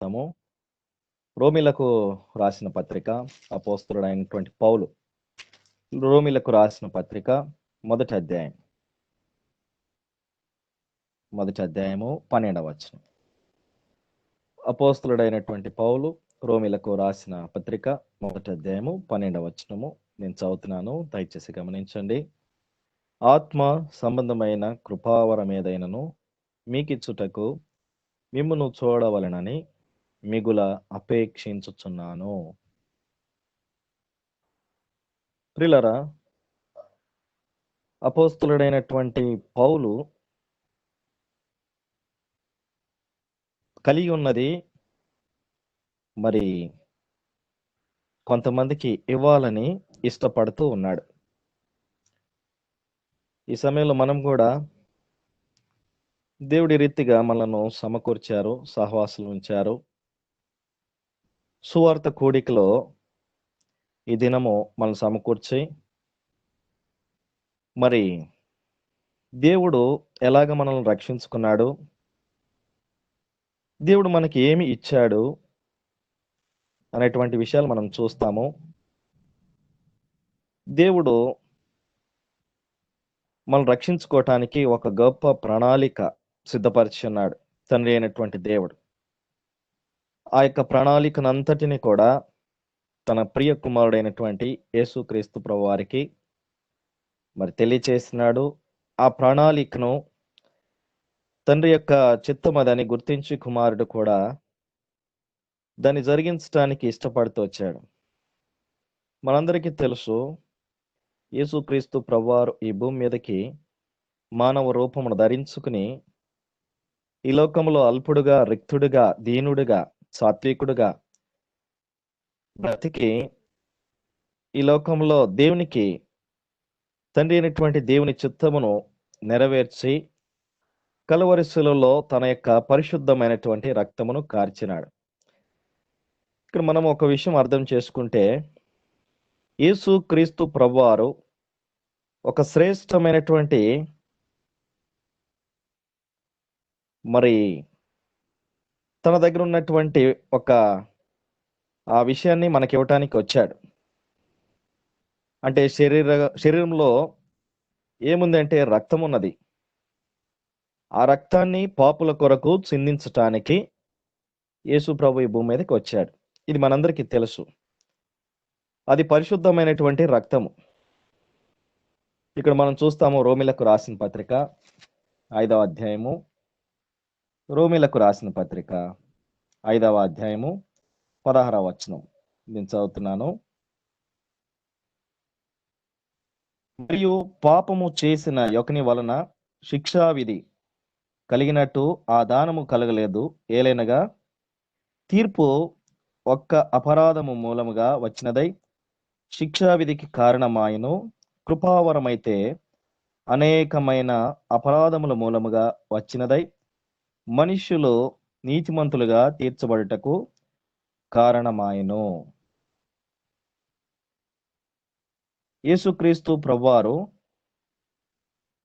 తాము రోమిలకు రాసిన పత్రిక అపోస్తలుడైనటువంటి పౌలు రోమిలకు రాసిన పత్రిక మొదటి అధ్యాయము 12వ వచనం. అపోస్తలుడైనటువంటి పౌలు రోమిలకు రాసిన పత్రిక మొదటి అధ్యాయము 12వ వచనము నేను చదువుతున్నాను, దయచేసి గమనించండి. ఆత్మ సంబంధమైన కృపావరం ఏదైనను మీకిచ్చుటకు మిమ్మును చూడవలెనని మిగుల అపేక్షించుచున్నాను. ప్రియులారా, అపోస్తలుడైనటువంటి పౌలు కలిగి ఉన్నది మరి కొంతమందికి ఇవ్వాలని ఇష్టపడుతూ ఉన్నాడు. ఈ సమయంలో మనం కూడా దేవుడి రీతిగా మనను సమకూర్చారు, సహవాసులు ఉంచారు. సువార్త కూడికలో ఈ దినము మనం సమకూర్చి మరి దేవుడు ఎలాగ మనల్ని రక్షించుకున్నాడు, దేవుడు మనకి ఏమి ఇచ్చాడు అనేటువంటి విషయాలు మనం చూస్తాము. దేవుడు మనం రక్షించుకోవటానికి ఒక గొప్ప ప్రణాళిక సిద్ధపరిచి ఉన్నాడు తండ్రి అయినటువంటి దేవుడు. ఆ యొక్క ప్రణాళికనంతటిని కూడా తన ప్రియ కుమారుడైనటువంటి యేసుక్రీస్తు ప్రభువారికి మరి తెలియచేసినాడు. ఆ ప్రణాళికను తండ్రి యొక్క చిత్తం అదని గుర్తించి కుమారుడు కూడా దాన్ని జరిగించడానికి ఇష్టపడుతూ వచ్చాడు. మనందరికీ తెలుసు, యేసుక్రీస్తు ప్రభువారు ఈ భూమి మీదకి మానవ రూపమును ధరించుకుని ఈ లోకంలో అల్పుడుగా, రిక్తుడుగా, దీనుడుగా, సాత్వికుడుగా బ్రతికి ఈ లోకంలో దేవునికి తండ్రి అయినటువంటి దేవుని చిత్తమును నెరవేర్చి కలువరి శిలువలో తన యొక్క పరిశుద్ధమైనటువంటి రక్తమును కార్చినాడు. ఇక్కడ మనం ఒక విషయం అర్థం చేసుకుంటే, యేసు క్రీస్తు ప్రభువారు ఒక శ్రేష్టమైనటువంటి మరి తన దగ్గర ఉన్నటువంటి ఒక ఆ విషయాన్ని మనకి ఇవ్వటానికి వచ్చాడు. అంటే శరీరంలో ఏముందంటే రక్తం ఉన్నది. ఆ రక్తాన్ని పాపుల కొరకు చిందించటానికి యేసు ప్రభు ఈ భూమి మీదకి వచ్చాడు. ఇది మనందరికీ తెలుసు. అది పరిశుద్ధమైనటువంటి రక్తము. ఇక్కడ మనం చూస్తాము రోమిలకు రాసిన పత్రిక 5వ అధ్యాయము, రోమిలకు రాసిన పత్రిక 5వ అధ్యాయము 16వ వచనం నేను చదువుతున్నాను. మరియు పాపము చేసిన యొకని వలన శిక్షావిధి కలిగినట్టు ఆ దానము కలగలేదు. ఏలైనగా తీర్పు ఒక్క అపరాధము మూలముగా వచ్చినదై శిక్షావిధికి కారణమాయను. కృపావరమైతే అనేకమైన అపరాధముల మూలముగా వచ్చినదై మనుష్యులు నీతిమంతులుగా తీర్చబడుటకు కారణమాయను. యేసుక్రీస్తు ప్రభువారు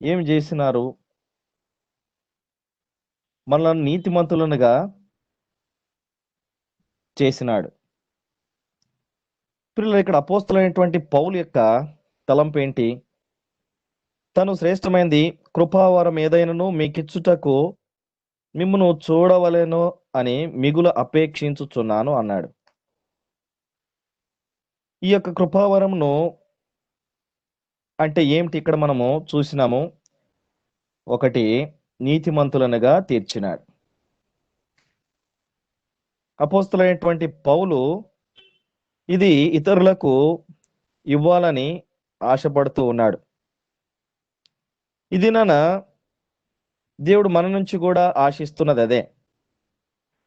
ఏమి చేసినారు? మనల్ని నీతిమంతులనుగా చేసినాడు. పిల్లలు, ఇక్కడ అపోస్తలుడైనటువంటి పౌలు యొక్క తలంపు ఏంటి? తను శ్రేష్టమైనది కృపావరం ఏదైనను మీకిచ్చుటకు మిమ్మును చూడవలెను అని మిగుల అపేక్షించుచున్నాను అన్నాడు. ఈ యొక్క కృపావరమును అంటే ఏమిటి? ఇక్కడ మనము చూసినాము. ఒకటి, నీతిమంతులనుగా తీర్చినాడు. అపోస్తలుడైనటువంటి పౌలు ఇది ఇతరులకు ఇవ్వాలని ఆశపడుతూ ఉన్నాడు. ఇది దేవుడు మన నుంచి కూడా ఆశిస్తున్నది అదే.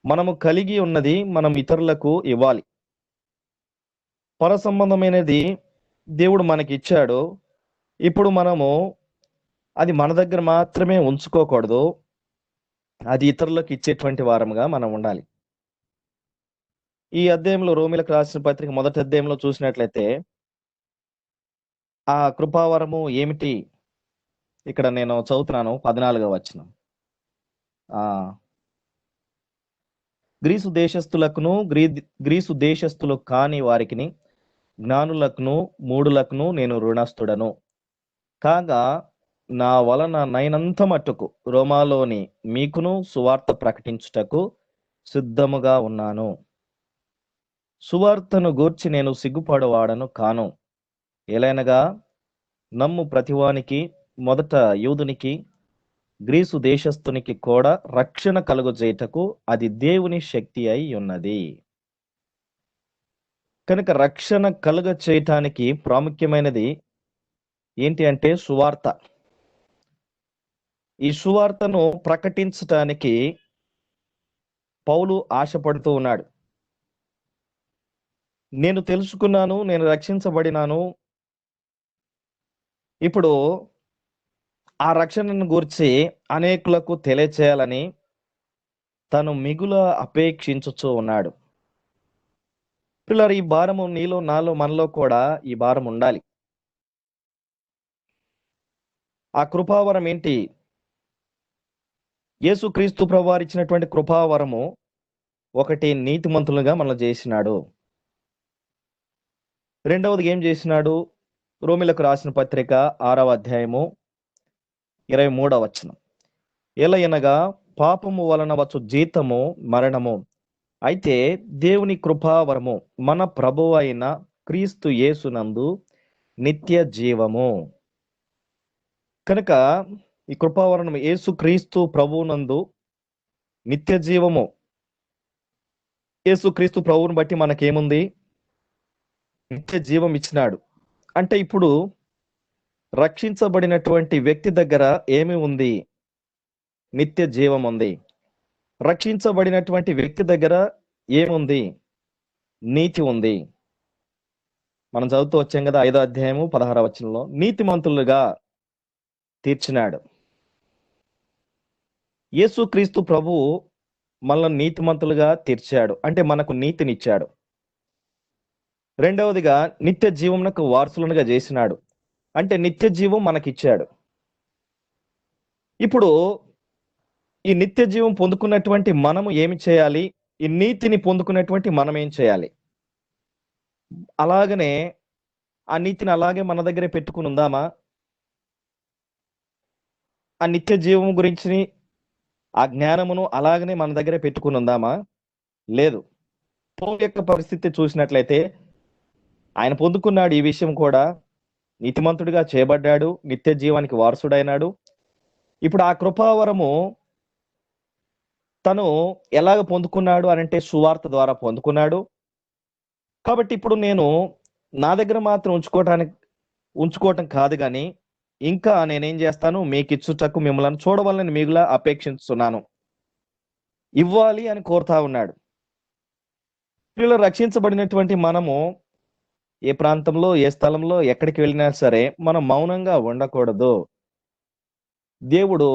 మనము కలిగి ఉన్నది మనం ఇతరులకు ఇవ్వాలి. పర సంబంధమైనది దేవుడు మనకి ఇచ్చాడు. ఇప్పుడు మనము అది మన దగ్గర మాత్రమే ఉంచుకోకూడదు, అది ఇతరులకు ఇచ్చేటువంటి వారముగా మనం ఉండాలి. ఈ అధ్యాయంలో రోమిలకు రాసిన పత్రిక మొదటి అధ్యాయంలో చూసినట్లయితే ఆ కృపావరము ఏమిటి? ఇక్కడ నేను చదువుతున్నాను 14వ వచనం. గ్రీసు దేశస్థులకును గ్రీసు దేశస్థులు కాని వారికిని జ్ఞానులకును మూఢులకును నేను రుణస్థుడను. కాగా నా వలన నైనంత మట్టుకు రోమాలోని మీకును సువార్త ప్రకటించుటకు సిద్ధముగా ఉన్నాను. సువార్తను గూర్చి నేను సిగ్గుపడవాడను కాను. ఎలైనగా నమ్ము ప్రతివానికి, మొదట యూదునికి గ్రీసు దేశస్థునికి కూడా రక్షణ కలుగజేయటకు అది దేవుని శక్తి అయి ఉన్నది. కనుక రక్షణ కలుగ చేయటానికి ప్రాముఖ్యమైనది ఏంటి అంటే సువార్త. ఈ సువార్తను ప్రకటించటానికి పౌలు ఆశపడుతూ ఉన్నాడు. నేను తెలుసుకున్నాను, నేను రక్షించబడినాను. ఇప్పుడు ఆ రక్షణను గూర్చి అనేకులకు తెలియచేయాలని తను మిగుల అపేక్షించుచూ ఉన్నాడు. పిల్లలు, ఈ భారము నీలో, నాలో, మనలో కూడా ఈ భారం ఉండాలి. ఆ కృపావరం ఏంటి? యేసుక్రీస్తు ప్రభువారు ఇచ్చినటువంటి కృపావరము ఒకటి, నీతిమంతులుగా మనల్ని చేసినాడు. రెండవది ఏం చేసినాడు? రోమిలకు రాసిన పత్రిక 6వ అధ్యాయము 23వ వచనం. ఎలయనగా పాపము వలన వచ్చు జీతము మరణము, అయితే దేవుని కృపావరము మన ప్రభువు అయిన క్రీస్తు యేసునందు నిత్య జీవము. కనుక ఈ కృపావరణం యేసు క్రీస్తు ప్రభువునందు నిత్య జీవము. యేసు క్రీస్తు ప్రభువుని బట్టి మనకేముంది? నిత్య జీవం ఇచ్చినాడు. అంటే ఇప్పుడు రక్షించబడినటువంటి వ్యక్తి దగ్గర ఏమి ఉంది? నిత్య జీవం ఉంది. రక్షించబడినటువంటి వ్యక్తి దగ్గర ఏముంది? నీతి ఉంది. మనం చదువుతూ వచ్చాం కదా, 5వ అధ్యాయము 16వ వచనంలో నీతిమంతులుగా తీర్చినాడు. యేసుక్రీస్తు ప్రభువు మనల్ని నీతిమంతులుగా తీర్చాడు, అంటే మనకు నీతినిచ్చాడు. రెండవదిగా నిత్య జీవమునకు వారసులనుగా చేసినాడు, అంటే నిత్య జీవం మనకిచ్చాడు. ఇప్పుడు ఈ నిత్య జీవం పొందుకున్నటువంటి మనము ఏమి చేయాలి? ఈ నీతిని పొందుకున్నటువంటి మనం ఏం చేయాలి? అలాగనే ఆ నీతిని అలాగే మన దగ్గరే పెట్టుకుని ఉందామా? ఆ నిత్య జీవం గురించి ఆ జ్ఞానమును అలాగనే మన దగ్గరే పెట్టుకుని ఉందామా? లేదు. పౌలు యొక్క పరిస్థితి చూసినట్లయితే ఆయన పొందుకున్నాడు ఈ విషయం కూడా, నీతిమంతుడిగా చేయబడ్డాడు, నిత్య జీవానికి వారసుడైనాడు. ఇప్పుడు ఆ కృపావరము తను ఎలాగ పొందుకున్నాడు అనంటే సువార్త ద్వారా పొందుకున్నాడు. కాబట్టి ఇప్పుడు నేను నా దగ్గర మాత్రం ఉంచుకోవటం కాదు, కానీ ఇంకా నేనేం చేస్తాను? మీకు ఇచ్చుటకు మిమ్మల్ని చూడవాలని మిగుల అపేక్షిస్తున్నాను. ఇవ్వాలి అని కోరుతా ఉన్నాడు. వీళ్ళు రక్షించబడినటువంటి మనము ఏ ప్రాంతంలో, ఏ స్థలంలో, ఎక్కడికి వెళ్ళినా సరే మనం మౌనంగా ఉండకూడదు. దేవుడు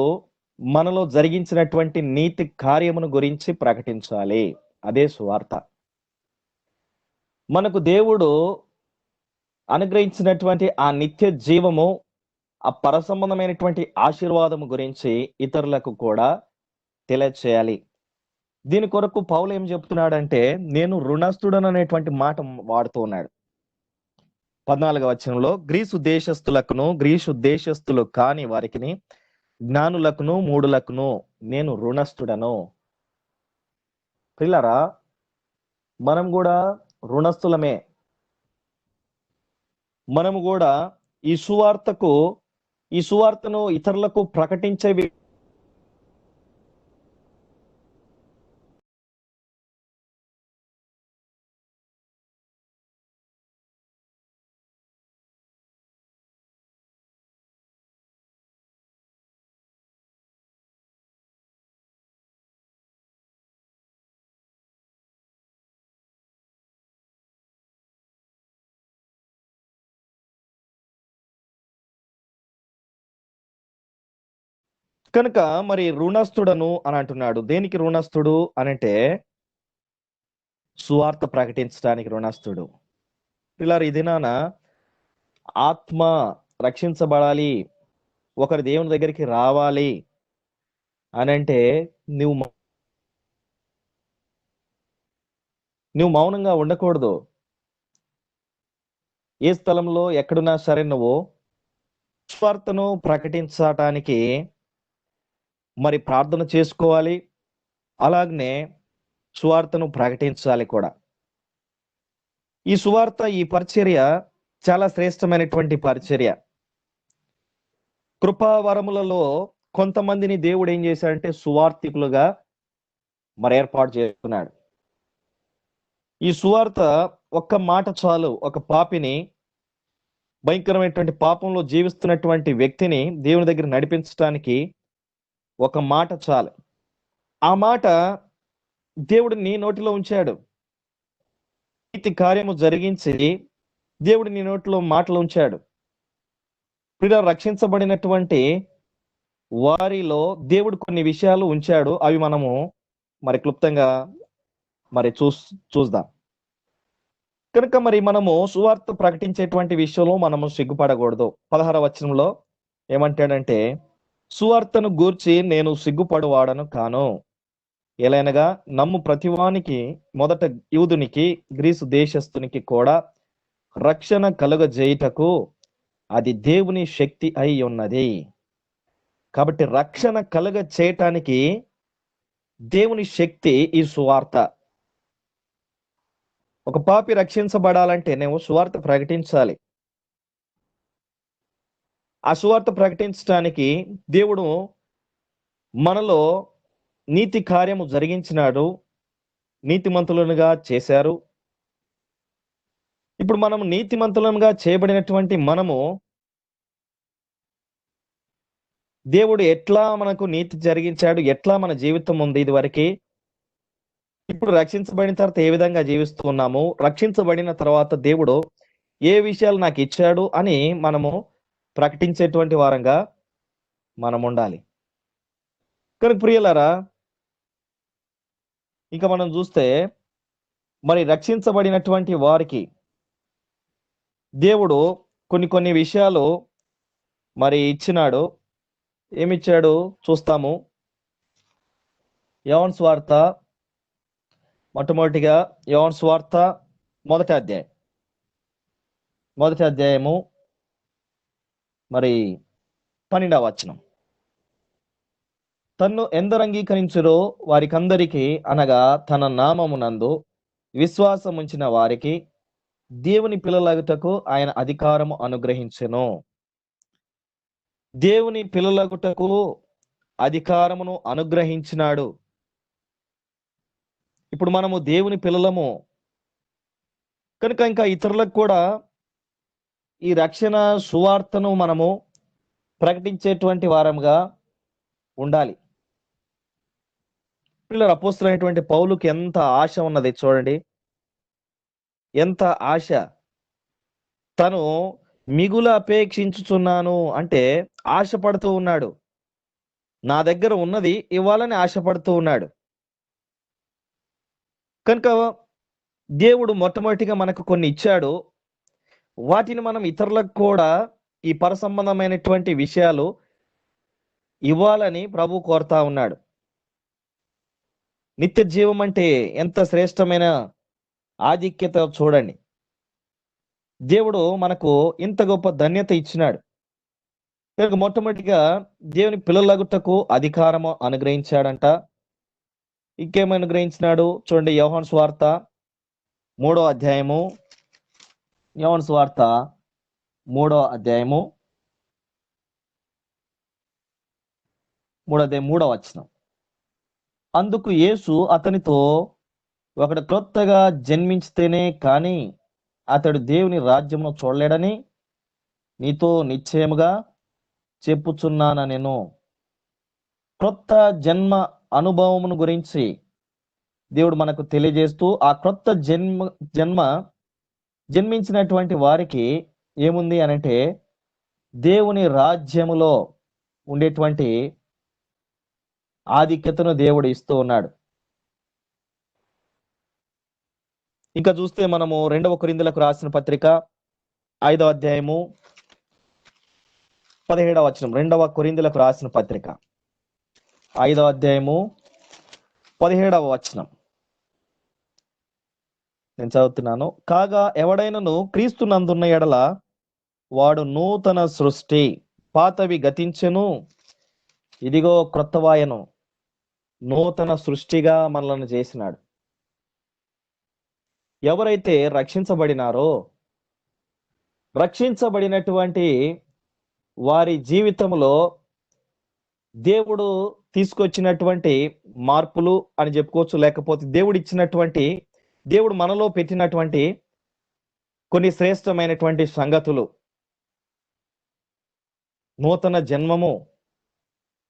మనలో జరిగించినటువంటి నీతి కార్యమును గురించి ప్రకటించాలి. అదే సువార్త. మనకు దేవుడు అనుగ్రహించినటువంటి ఆ నిత్య జీవము, ఆ పరసంబంధమైనటువంటి ఆశీర్వాదము గురించి ఇతరులకు కూడా తెలియచేయాలి. దీని కొరకు పౌలు ఏం చెప్తున్నాడంటే, నేను రుణస్థుడను అనేటువంటి మాట వాడుతూ ఉన్నాడు. 14వ వచనంలో గ్రీసు దేశస్థులు కాని వారికిని జ్ఞానులకును మూఢులకును నేను రుణస్థుడను. పిల్లరా, మనం కూడా రుణస్థులమే. మనము కూడా ఈ సువార్తను ఇతరులకు ప్రకటించే కనుక మరి రుణస్థుడను అని అంటున్నాడు. దేనికి రుణస్థుడు అనంటే సువార్త ప్రకటించడానికి రుణస్థుడు. ఇలా ఈ దినాన ఆత్మ రక్షించబడాలి, ఒకరి దేవుని దగ్గరికి రావాలి అనంటే నువ్వు నువ్వు మౌనంగా ఉండకూడదు. ఏ స్థలంలో ఎక్కడున్నా సరే నువ్వు సువార్తను ప్రకటించటానికి మరి ప్రార్థన చేసుకోవాలి. అలాగనే సువార్తను ప్రకటించాలి కూడా. ఈ సువార్త, ఈ పరిచర్య చాలా శ్రేష్టమైనటువంటి పరిచర్య. కృపావరములలో కొంతమందిని దేవుడు ఏం చేశాడంటే సువార్థికులుగా మరి ఏర్పాటు చేసుకున్నాడు. ఈ సువార్త ఒక్క మాట చాలు, ఒక పాపిని, భయంకరమైనటువంటి పాపంలో జీవిస్తున్నటువంటి వ్యక్తిని దేవుని దగ్గర నడిపించడానికి ఒక మాట చాలు. ఆ మాట దేవుడు నీ నోటిలో ఉంచాడు. నీతి కార్యము జరిగించి దేవుడు నీ నోటిలో మాటలు ఉంచాడు. ప్రియ రక్షించబడినటువంటి వారిలో దేవుడు కొన్ని విషయాలు ఉంచాడు. అవి మనము మరి క్లుప్తంగా మరి చూద్దాం. కనుక మరి మనము సువార్త ప్రకటించేటువంటి విషయంలో మనము సిగ్గుపడకూడదు. 16వ వచనంలో ఏమంటాడంటే, సువార్తను గూర్చి నేను సిగ్గుపడువాడను కాను. ఎలైనగా నమ్ము ప్రతివానికి, మొదట యూదునికి గ్రీసు దేశస్థునికి కూడా రక్షణ కలుగజేయుటకు అది దేవుని శక్తి అయి ఉన్నది. కాబట్టి రక్షణ కలుగ చేయటానికి దేవుని శక్తి ఈ సువార్త. ఒక పాపి రక్షించబడాలంటే నేను సువార్త ప్రకటించాలి. ఆ సువార్త ప్రకటించడానికి దేవుడు మనలో నీతి కార్యము జరిగించినాడు, నీతిమంతులుగా చేశారు. ఇప్పుడు మనము నీతిమంతులుగా చేయబడినటువంటి మనము దేవుడు ఎట్లా మనకు నీతి జరిగించాడు, ఎట్లా మన జీవితం ఉంది ఇదివరకు, ఇప్పుడు రక్షించబడిన తర్వాత ఏ విధంగా జీవిస్తూ ఉన్నాము, రక్షించబడిన తర్వాత దేవుడు ఏ విషయాలు నాకు ఇచ్చాడు అని మనము ప్రకటించేటువంటి వారంగా మనం ఉండాలి. కనుక ప్రియులారా, ఇంకా మనం చూస్తే మరి రక్షించబడినటువంటి వారికి దేవుడు కొన్ని విషయాలు మరి ఇచ్చినాడు. ఏమిచ్చాడు చూస్తాము. యోహాను సువార్త, మొట్టమొదటిగా యోహాను సువార్త మొదటి అధ్యాయము మరి 12వ వచనం. తన్ను ఎందరు అంగీకరించురో వారికందరికీ, అనగా తన నామమునందు విశ్వాసం ఉంచిన వారికి దేవుని పిల్లలగుటకు ఆయన అధికారము అనుగ్రహించెను. దేవుని పిల్లలగుటకు అధికారమును అనుగ్రహించినాడు. ఇప్పుడు మనము దేవుని పిల్లలము కనుక ఇంకా ఇతరులకు కూడా ఈ రక్షణ సువార్తను మనము ప్రకటించేటువంటి వారంగా ఉండాలి. పిల్లలు అపోస్తలుడైనటువంటి పౌలుకి ఎంత ఆశ ఉన్నది చూడండి, ఎంత ఆశ. తను మిగుల అపేక్షించుచున్నాను అంటే ఆశపడుతూ ఉన్నాడు. నా దగ్గర ఉన్నది ఇవ్వాలని ఆశపడుతూ ఉన్నాడు. కనుక దేవుడు మొట్టమొదటిగా మనకు కొన్ని ఇచ్చాడు. వాటిని మనం ఇతరులకు కూడా ఈ పరసంబంధమైనటువంటి విషయాలు ఇవ్వాలని ప్రభు కోరుతా ఉన్నాడు. నిత్య జీవం అంటే ఎంత శ్రేష్టమైన ఆధిక్యత చూడండి. దేవుడు మనకు ఇంత గొప్ప ధన్యత ఇచ్చినాడు. కనుక మొట్టమొదటిగా దేవుని పిల్లలగుటకు అధికారము అనుగ్రహించాడంట. ఇంకేమో అనుగ్రహించినాడు చూడండి. యోహాను సువార్త 3వ అధ్యాయము, యోహాను సువార్త 3వ అధ్యాయము 3వ వచనం. అందుకు యేసు అతనితో, ఒకడు క్రొత్తగా జన్మించితేనే కాని అతడు దేవుని రాజ్యమును చూడలేడని నీతో నిశ్చయముగా చెప్పుచున్నాను. నేను క్రొత్త జన్మ అనుభవమును గురించి దేవుడు మనకు తెలియజేస్తూ, ఆ క్రొత్త జన్మించినటువంటి వారికి ఏముంది అనంటే దేవుని రాజ్యములో ఉండేటువంటి ఆధిక్యతను దేవుడు ఇస్తూ ఉన్నాడు. ఇంకా చూస్తే మనము 2వ కొరింథీయులకు రాసిన పత్రిక 5వ అధ్యాయము 17వ వచనం. 2వ కొరింథీయులకు రాసిన పత్రిక 5వ అధ్యాయము 17వ వచనం. నేను చదువుతున్నాను. కాగా ఎవడైనను క్రీస్తు నందున్న ఎడల వాడు నూతన సృష్టి, పాతవి గతించెను, ఇదిగో క్రొత్తవాయను. నూతన సృష్టిగా మనల్ని చేసినాడు. ఎవరైతే రక్షించబడినారో, రక్షించబడినటువంటి వారి జీవితంలో దేవుడు తీసుకొచ్చినటువంటి మార్పులు అని చెప్పుకోవచ్చు, లేకపోతే దేవుడు మనలో పెట్టినటువంటి కొన్ని శ్రేష్టమైనటువంటి సంగతులు, నూతన జన్మము,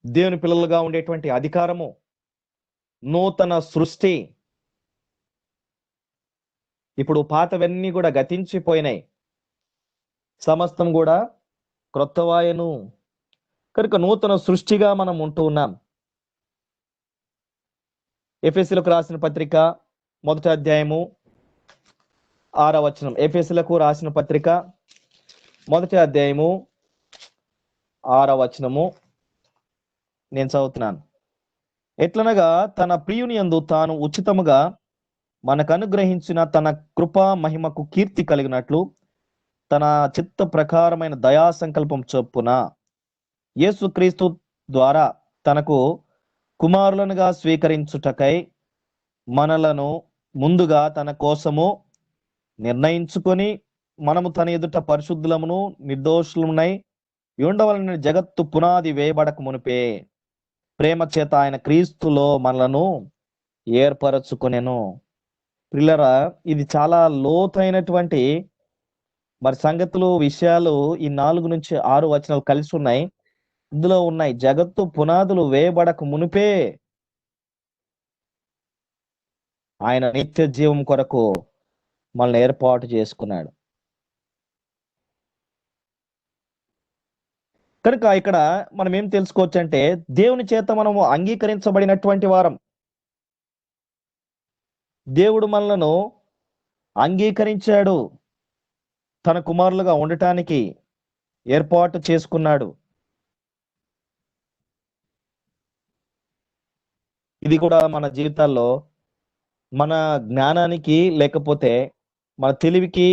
దేవుని పిల్లలుగా ఉండేటువంటి అధికారము, నూతన సృష్టి. ఇప్పుడు పాతవన్నీ కూడా గతించిపోయినాయి, సమస్తం కూడా క్రొత్తవాయను. కనుక నూతన సృష్టిగా మనం ఉంటూ ఉన్నాం. ఎఫెసీలకు రాసిన పత్రిక 1వ అధ్యాయము 6వ వచనం. ఎఫెసీలకు రాసిన పత్రిక 1వ అధ్యాయము 6వ వచనము నేను చదువుతున్నాను. ఎట్లనగా తన ప్రియుని యందు తాను ఉచితముగా మనకు అనుగ్రహించిన తన కృపా మహిమకు కీర్తి కలిగినట్లు తన చిత్త ప్రకారమైన దయా సంకల్పం చొప్పున యేసుక్రీస్తు ద్వారా తనకు కుమారులనుగా స్వీకరించుటకై మనలను ముందుగా తన కోసము నిర్ణయించుకొని మనము తన ఎదుట పరిశుద్ధులమును నిర్దోషులమునై ఉండవలన జగత్తు పునాది వేయబడక మునిపే ప్రేమ చేత ఆయన క్రీస్తులో మనలను ఏర్పరచుకొనెను. పిల్లరా, ఇది చాలా లోతైనటువంటి మరి సంగతులు, విషయాలు. ఈ 4 నుంచి 6 వచనాలు కలిసి ఉన్నాయి. ఇందులో ఉన్నాయి, జగత్తు పునాదులు వేయబడక మునిపే ఆయన నిత్య జీవం కొరకు మనల్ని ఏర్పాటు చేసుకున్నాడు. కనుక ఇక్కడ మనం ఏం తెలుసుకోవచ్చు అంటే, దేవుని చేత మనము అంగీకరించబడినటువంటి వారం. దేవుడు మనలను అంగీకరించాడు, తన కుమారులుగా ఉండటానికి ఏర్పాటు చేసుకున్నాడు. ఇది కూడా మన జీవితాల్లో మన జ్ఞానానికి లేకపోతే మన తెలివికి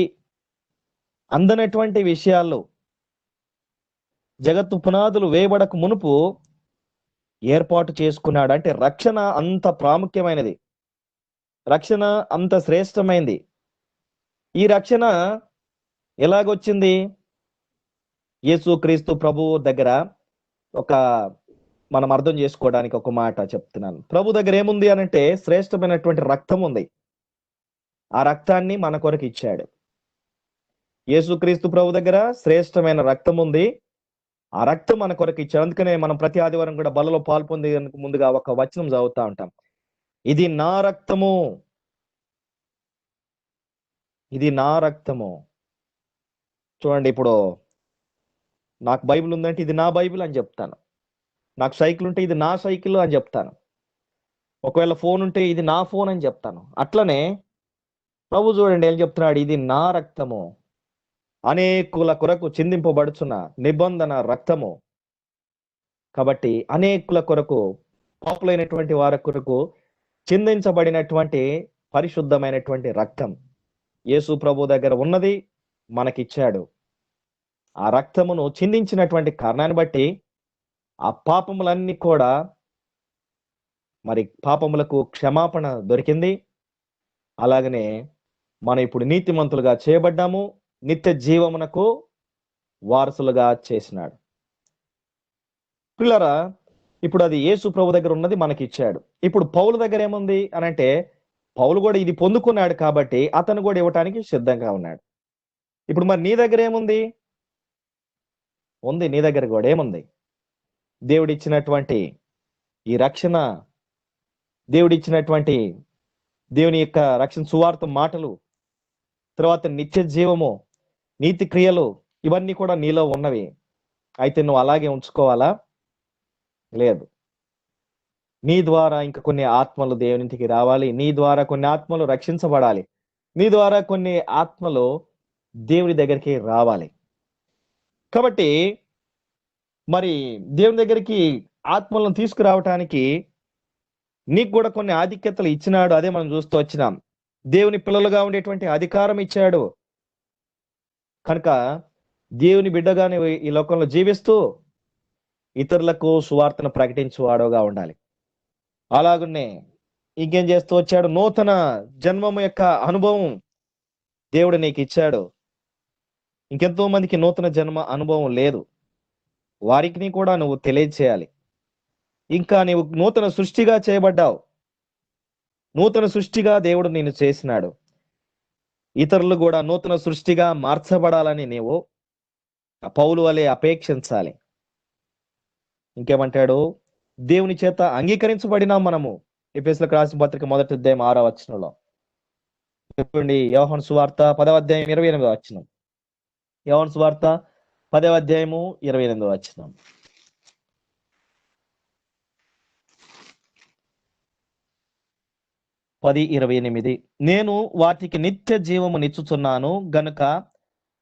అందనటువంటి విషయాల్లో జగత్తు పునాదులు వేయబడక మునుపు ఏర్పాటు చేసుకున్నాడు. అంటే రక్షణ అంత ప్రాముఖ్యమైనది, రక్షణ అంత శ్రేష్టమైంది. ఈ రక్షణ ఎలాగొచ్చింది? యేసుక్రీస్తు ప్రభువు దగ్గర మనం అర్థం చేసుకోవడానికి ఒక మాట చెప్తున్నాను. ప్రభు దగ్గర ఏముంది అనంటే శ్రేష్టమైనటువంటి రక్తం ఉంది. ఆ రక్తాన్ని మన కొరకు ఇచ్చాడు. యేసుక్రీస్తు ప్రభు దగ్గర శ్రేష్టమైన రక్తం ఉంది. ఆ రక్తం మన కొరకు ఇచ్చాడు. అందుకనే మనం ప్రతి ఆదివారం కూడా బలలో పాల్పొందే ముందుగా ఒక వచనం చదువుతా ఉంటాం, ఇది నా రక్తము, ఇది నా రక్తము. చూడండి, ఇప్పుడు నాకు బైబిల్ ఉందంటే ఇది నా బైబిల్ అని చెప్తాను. నాకు సైకిల్ ఉంటే ఇది నా సైకిల్ అని చెప్తాను. ఒకవేళ ఫోన్ ఉంటే ఇది నా ఫోన్ అని చెప్తాను. అట్లనే ప్రభు చూడండి ఏం చెప్తున్నాడు, ఇది నా రక్తము, అనేకుల కొరకు చిందింపబడుచున్న నిబంధన రక్తము. కాబట్టి అనేకుల కొరకు, పాపులైనటువంటి వారి కొరకు చిందించబడినటువంటి పరిశుద్ధమైనటువంటి రక్తం యేసు ప్రభు దగ్గర ఉన్నది, మనకిచ్చాడు. ఆ రక్తమును చిందించినటువంటి కారణాన్ని బట్టి ఆ పాపములన్నీ కూడా, మరి పాపములకు క్షమాపణ దొరికింది. అలాగనే మనం ఇప్పుడు నీతిమంతులుగా చేయబడ్డాము, నిత్య జీవమునకు వారసులుగా చేసినాడు. పిల్లరా, ఇప్పుడు అది యేసు ప్రభు దగ్గర ఉన్నది మనకి ఇచ్చాడు. ఇప్పుడు పౌలు దగ్గర ఏముంది అనంటే, పౌలు కూడా ఇది పొందుకున్నాడు కాబట్టి అతను కూడా ఇవ్వటానికి సిద్ధంగా ఉన్నాడు. ఇప్పుడు మరి నీ దగ్గర ఏముంది? ఉంది, నీ దగ్గర కూడా ఏముంది? దేవుడిచ్చినటువంటి ఈ రక్షణ, దేవుడిచ్చినటువంటి దేవుని యొక్క రక్షణ సువార్త మాటలు, తర్వాత నిత్య జీవము, నీతి క్రియలు, ఇవన్నీ కూడా నీలో ఉన్నవి. అయితే నువ్వు అలాగే ఉంచుకోవాలా? లేదు. నీ ద్వారా ఇంకా కొన్ని ఆత్మలు దేవునింటికి రావాలి, నీ ద్వారా కొన్ని ఆత్మలు రక్షించబడాలి, నీ ద్వారా కొన్ని ఆత్మలు దేవుని దగ్గరికి రావాలి. కాబట్టి మరి దేవుని దగ్గరికి ఆత్మలను తీసుకురావటానికి నీకు కూడా కొన్ని ఆధిక్యతలు ఇచ్చినాడు. అదే మనం చూస్తూ వచ్చినాం. దేవుని పిల్లలుగా ఉండేటువంటి అధికారం ఇచ్చాడు. కనుక దేవుని బిడ్డగానే ఈ లోకంలో జీవిస్తూ ఇతరులకు సువార్తను ప్రకటించువాడుగా ఉండాలి. అలాగున్నే ఇంకేం చేస్తూ వచ్చాడు? నూతన జన్మము యొక్క అనుభవం దేవుడు నీకు ఇచ్చాడు. ఇంకెంతో మందికి నూతన జన్మ అనుభవం లేదు. వారికి కూడా నువ్వు తెలియజేయాలి. ఇంకా నీవు నూతన సృష్టిగా చేయబడ్డావు. నూతన సృష్టిగా దేవుడు నిన్ను చేసినాడు. ఇతరులు కూడా నూతన సృష్టిగా మార్చబడాలని నీవు పౌలు వలె అపేక్షించాలి. ఇంకేమంటాడు? దేవుని చేత అంగీకరించబడినాం మనము. ఎఫెసీయులకు రాసిన పత్రిక 1వ అధ్యాయం 6వ వచనంలో. చెప్పండి. యోహాను సువార్త 10వ అధ్యాయం 28వ వచనం. యోహాను సువార్త 10వ అధ్యాయము 28వ వచనం. పది 28. నేను వాటికి నిత్య జీవము నిచ్చుచున్నాను గనుక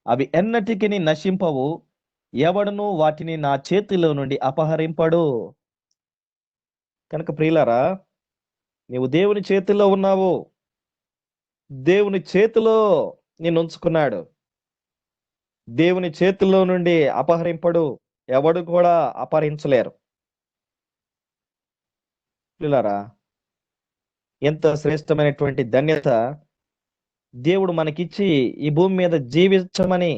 అవి ఎన్నటికి నశింపవు, ఎవడును వాటిని నా చేతిలో నుండి అపహరింపడు. కనుక ప్రియులారా, నీవు దేవుని చేతిలో ఉన్నావు. దేవుని చేతిలో నిన్ను ఉంచుకున్నాడు. దేవుని చేతిలో నుండి అపహరింపడు, ఎవడు కూడా అపహరించలేరు. ప్రియులారా, ఎంత శ్రేష్టమైనటువంటి ధన్యత దేవుడు మనకిచ్చి ఈ భూమి మీద జీవించమని,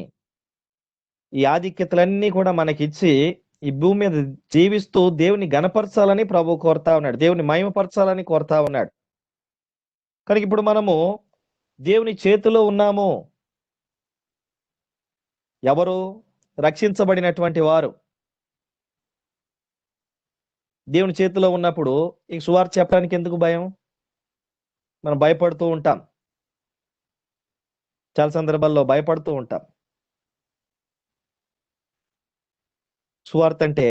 ఈ ఆధిక్యతలన్నీ కూడా మనకిచ్చి ఈ భూమి మీద జీవిస్తూ దేవుని గణపరచాలని ప్రభు కోరుతా ఉన్నాడు. దేవుని మహిమపరచాలని కోరుతా ఉన్నాడు. కనుక ఇప్పుడు మనము దేవుని చేతిలో ఉన్నాము. ఎవరు? రక్షించబడినటువంటి వారు. దేవుని చేతిలో ఉన్నప్పుడు ఈ సువార్త చెప్పడానికి ఎందుకు భయం? మనం భయపడుతూ ఉంటాం. చాలా సందర్భాల్లో భయపడుతూ ఉంటాం. సువార్త అంటే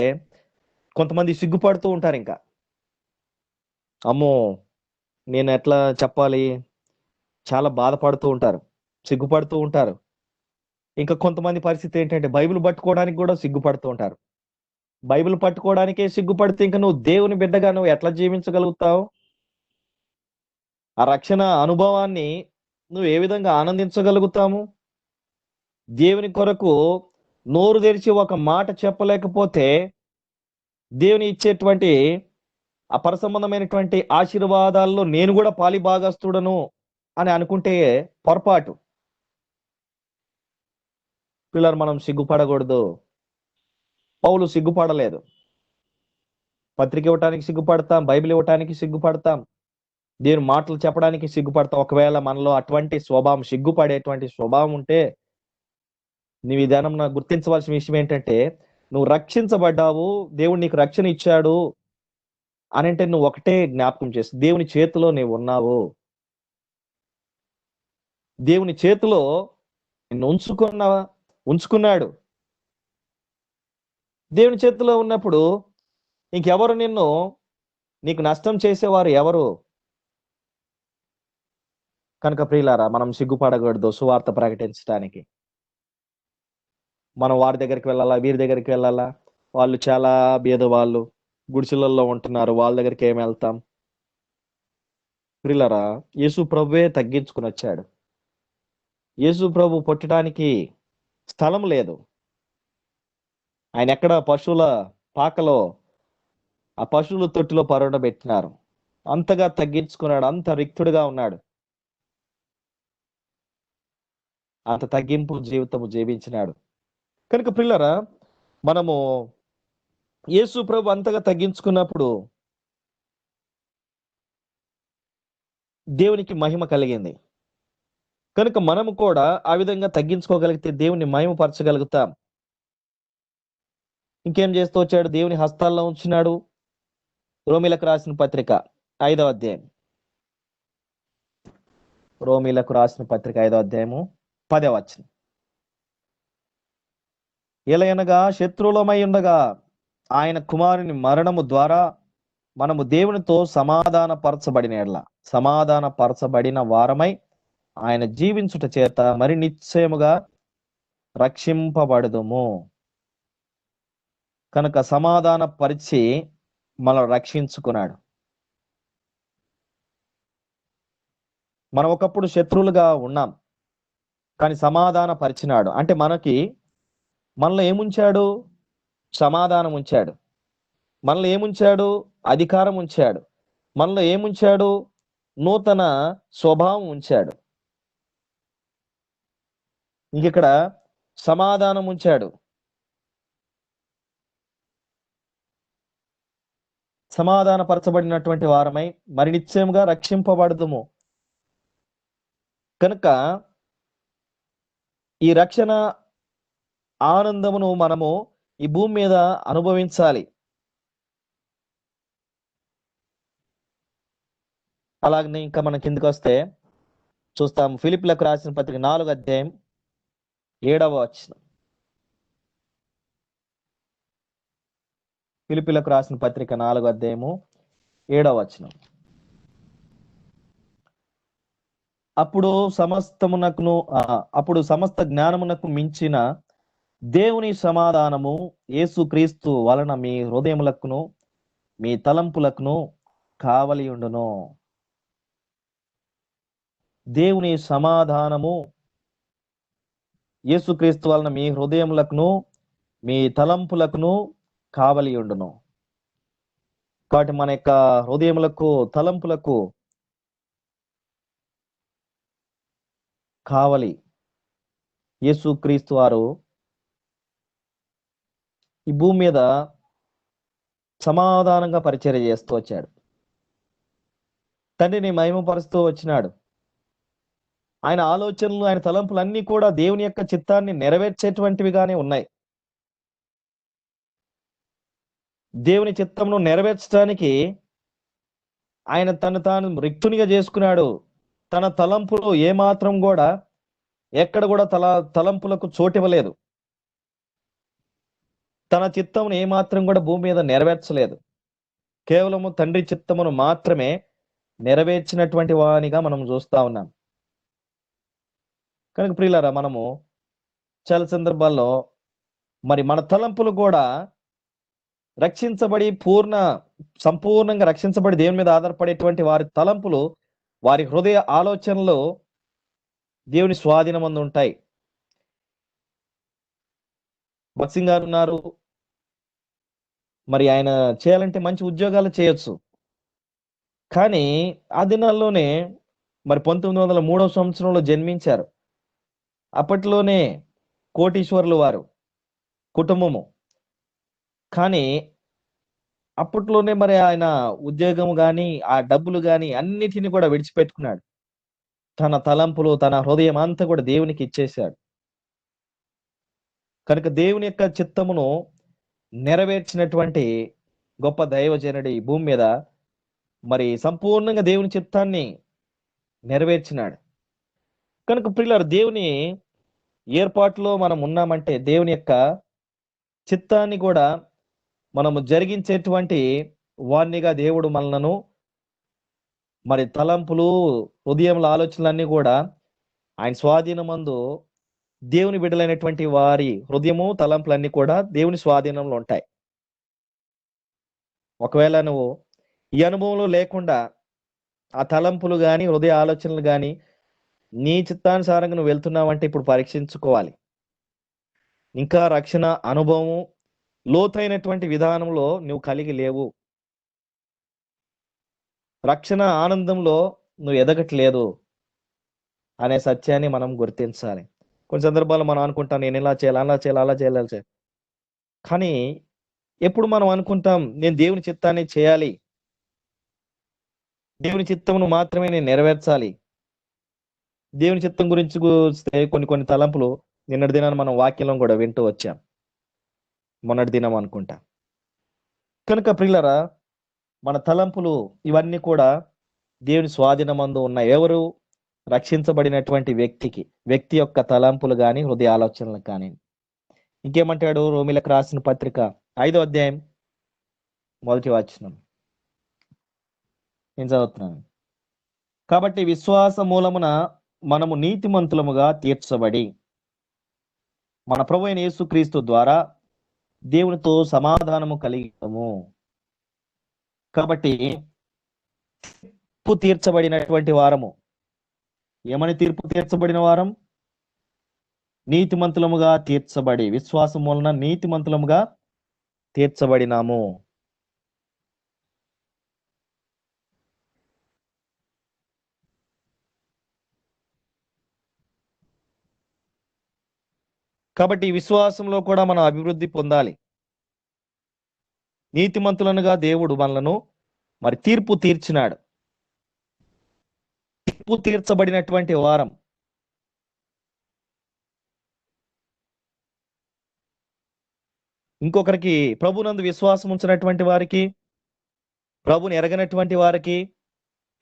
కొంతమంది సిగ్గుపడుతూ ఉంటారు. ఇంకా అమ్మో, నేను ఎట్లా చెప్పాలి? చాలా బాధపడుతూ ఉంటారు, సిగ్గుపడుతూ ఉంటారు. ఇంకా కొంతమంది పరిస్థితి ఏంటంటే బైబిల్ పట్టుకోవడానికి కూడా సిగ్గుపడుతూ ఉంటారు. బైబిల్ పట్టుకోవడానికే సిగ్గుపడితే ఇంకా నువ్వు దేవుని బిడ్డగా నువ్వు ఎట్లా జీవించగలుగుతావు? ఆ రక్షణ అనుభవాన్ని నువ్వు ఏ విధంగా ఆనందించగలుగుతాము? దేవుని కొరకు నోరు తెరిచి ఒక మాట చెప్పలేకపోతే దేవుని ఇచ్చేటువంటి ఆ పరసంబంధమైనటువంటి ఆశీర్వాదాల్లో నేను కూడా పాలి భాగస్తుడను అని అనుకుంటే పొరపాటు. పిల్లలు, మనం సిగ్గుపడకూడదు. పౌలు సిగ్గుపడలేదు. పత్రిక ఇవ్వటానికి సిగ్గుపడతాం, బైబిల్ ఇవ్వటానికి సిగ్గుపడతాం, దేవుని మాటలు చెప్పడానికి సిగ్గుపడతాం. ఒకవేళ మనలో అటువంటి స్వభావం, సిగ్గుపడేటువంటి స్వభావం ఉంటే నీవు ఈ ధ్యానం నాకు గుర్తించవలసిన విషయం ఏంటంటే, నువ్వు రక్షించబడ్డావు, దేవుడు నీకు రక్షణ ఇచ్చాడు అని అంటే నువ్వు ఒకటే జ్ఞాపకం చేసి, దేవుని చేతిలో నీవు ఉన్నావు. దేవుని చేతిలో నిన్ను ఉంచుకున్నాడు. దేవుని చేతిలో ఉన్నప్పుడు ఇంకెవరు నీకు నష్టం చేసేవారు ఎవరు? కనుక ప్రియులారా, మనం సిగ్గుపడకూడదు సువార్త ప్రకటించడానికి. మనం వారి దగ్గరికి వెళ్ళాలా, వీరి దగ్గరికి వెళ్ళాలా? వాళ్ళు చాలా బీదవాళ్ళు, గుడిసెలలో ఉంటున్నారు, వాళ్ళ దగ్గరికి ఏమి వెళ్తాం? ప్రియులారా, యేసు ప్రభువే తగ్గించుకుని వచ్చాడు. యేసు ప్రభు పుట్టడానికి స్థలం లేదు. ఆయన ఎక్కడ పశువుల పాకలో, ఆ పశువుల తొట్టిలో పరుండబెట్టినారు. అంతగా తగ్గించుకున్నాడు, అంత రిక్తుడిగా ఉన్నాడు. అంత తగ్గింపు జీవితము జీవించినాడు. కనుక ప్రియులారా, మనము యేసు ప్రభు అంతగా తగ్గించుకున్నప్పుడు దేవునికి మహిమ కలిగింది. కనుక మనము కూడా ఆ విధంగా తగ్గించుకోగలిగితే దేవుని మహిమపరచగలుగుతాం. ఇంకేం చేస్తూ వచ్చాడు? దేవుని హస్తాల్లో ఉంచినాడు. రోమీలకు రాసిన పత్రిక 5వ అధ్యాయం. రోమీలకు రాసిన పత్రిక 5వ అధ్యాయము 10వ వచనం. ఎలయనగా శత్రువులమై ఉండగా ఆయన కుమారుని మరణము ద్వారా మనము దేవునితో సమాధానపరచబడిన వారమై ఆయన జీవించుట చేత మరి నిశ్చయముగా రక్షింపబడదుము. కనుక సమాధాన పరిచి మనల్ని రక్షించుకున్నాడు. మనం ఒకప్పుడు శత్రువులుగా ఉన్నాం, కానీ సమాధాన పరిచినాడు. అంటే మనలో ఏముంచాడు? సమాధానం ఉంచాడు. మనలో ఏముంచాడు? అధికారం ఉంచాడు. మనలో ఏముంచాడు? నూతన స్వభావం ఉంచాడు. ఇంకిక్కడ సమాధానం ఉంచాడు. సమాధానపరచబడినటువంటి వారమై మరి నిశ్చయముగా రక్షింపబడదుము. కనుక ఈ రక్షణ ఆనందమును మనము ఈ భూమి మీద అనుభవించాలి. అలాగనే ఇంకా మన కిందకి వస్తే చూస్తాం, ఫిలిప్పీలకు రాసిన పత్రిక 4వ అధ్యాయం 7వ వచనం. ఫిలిప్పీలకు రాసిన పత్రిక 4వ అధ్యాయము 7వ వచనం. అప్పుడు సమస్త జ్ఞానమునకు మించిన దేవుని సమాధానము యేసుక్రీస్తు వలన మీ హృదయములకును మీ తలంపులకును కావలి ఉండును. దేవుని సమాధానము యేసుక్రీస్తు వలన మీ హృదయములకును మీ తలంపులకును కావలి ఉండును. కాబట్టి మన యొక్క హృదయములకు తలంపులకు కావలి యేసుక్రీస్తు వారు ఈ భూమి మీద సమాధానంగా పరిచర్య చేస్తూ వచ్చాడు. తండ్రిని మహిమపరుస్తూ వచ్చినాడు. ఆయన ఆలోచనలు, ఆయన తలంపులు అన్నీ కూడా దేవుని యొక్క చిత్తాన్ని నెరవేర్చేటువంటివిగానే ఉన్నాయి. దేవుని చిత్తమును నెరవేర్చడానికి ఆయన తాను రిక్తునిగా చేసుకున్నాడు. తన తలంపులు ఏమాత్రం కూడా ఎక్కడ కూడా తలంపులకు చోటివ్వలేదు. తన చిత్తమును ఏమాత్రం కూడా భూమి మీద నెరవేర్చలేదు. కేవలము తండ్రి చిత్తమును మాత్రమే నెరవేర్చినటువంటి వానిగా మనం చూస్తా ఉన్నాం. కనుక ప్రియులారా, మనము చాలా సందర్భాల్లో మరి మన తలంపులు కూడా రక్షించబడి సంపూర్ణంగా రక్షించబడి దేవుని మీద ఆధారపడేటువంటి వారి తలంపులు, వారి హృదయ ఆలోచనలు దేవుని స్వాధీనమందు ఉంటాయి. భక్సింగ్ గారు ఉన్నారు, మరి ఆయన చేయాలంటే మంచి ఉద్యోగాలు చేయొచ్చు. కానీ ఆ దినాల్లోనే మరి 1903వ సంవత్సరంలో జన్మించారు. అప్పట్లోనే కోటీశ్వరులు వారు కుటుంబము. కానీ అప్పట్లోనే మరి ఆయన ఉద్యోగం గాని, ఆ డబ్బులు గాని అన్నిటిని కూడా విడిచిపెట్టుకున్నాడు. తన తలంపులు, తన హృదయం అంతా కూడా దేవునికి ఇచ్చేశాడు. కనుక దేవుని యొక్క చిత్తమును నెరవేర్చినటువంటి గొప్ప దైవజనుడి ఈ భూమి మీద మరి సంపూర్ణంగా దేవుని చిత్తాన్ని నెరవేర్చినాడు. కనుక ప్రియులారా, దేవుని ఏర్పాటులో మనం ఉన్నామంటే దేవుని యొక్క చిత్తాన్ని కూడా మనము జరిగించేటువంటి వాణ్ణిగా దేవుడు మనలను మరి తలంపులు, హృదయముల ఆలోచనలన్నీ కూడా ఆయన స్వాధీనమందు దేవుని బిడ్డలైనటువంటి వారి హృదయము, తలంపులన్నీ కూడా దేవుని స్వాధీనంలో ఉంటాయి. ఒకవేళ నువ్వు ఈ అనుభవంలో లేకుండా ఆ తలంపులు గాని, హృదయ ఆలోచనలు గాని నీ చిత్తానుసారంగా నువ్వు వెళ్తున్నావంటే ఇప్పుడు పరీక్షించుకోవాలి. ఇంకా రక్షణ అనుభవం లోతైనటువంటి విధానంలో నువ్వు కలిగి లేవు. రక్షణ ఆనందంలో నువ్వు ఎదగట్లేదు అనే సత్యాన్ని మనం గుర్తించాలి. కొన్ని సందర్భాల్లో మనం అనుకుంటాం, నేను ఇలా చేయాలి, అలా చేయాలి, అలా చేయాలి. కానీ ఎప్పుడు మనం అనుకుంటాం, నేను దేవుని చిత్తాన్ని చేయాలి, దేవుని చిత్తమును మాత్రమే నేను నెరవేర్చాలి. దేవుని చిత్తం గురించి కొన్ని తలంపులు నిన్నటి దినాన్ని మనం వాక్యంలో కూడా వింటూ వచ్చాం. మొన్నటి దినం అనుకుంటా. కనుక ప్రియులారా, మన తలంపులు ఇవన్నీ కూడా దేవుని స్వాధీనమందు ఉన్నాయి. ఎవరు? రక్షించబడినటువంటి వ్యక్తి యొక్క తలంపులు గాని, హృదయ ఆలోచనలు కానీ. ఇంకేమంటాడు? రోమీలకు రాసిన పత్రిక 5వ అధ్యాయం 1వ వచనం నేను చదువుతున్నాను. కాబట్టి విశ్వాస మూలమున మనము నీతిమంతులముగా తీర్చబడి మన ప్రభువైన యేసుక్రీస్తు ద్వారా దేవునితో సమాధానము కలిగాము. కాబట్టి తీర్చబడినటువంటి వారము, ఏమని తీర్పు తీర్చబడిన వారం? నీతిమంతులముగా తీర్చబడి, విశ్వాసం వలన నీతిమంతులముగా తీర్చబడినాము. కాబట్టి ఈ విశ్వాసంలో కూడా మనం అభివృద్ధి పొందాలి. నీతిమంతులనుగా దేవుడు మనలను మరి తీర్పు తీర్చినాడు. తీర్పు తీర్చబడినటువంటి వారం. ఇంకొకరికి ప్రభునందు విశ్వాసం ఉంచినటువంటి వారికి, ప్రభుని ఎరగనటువంటి వారికి,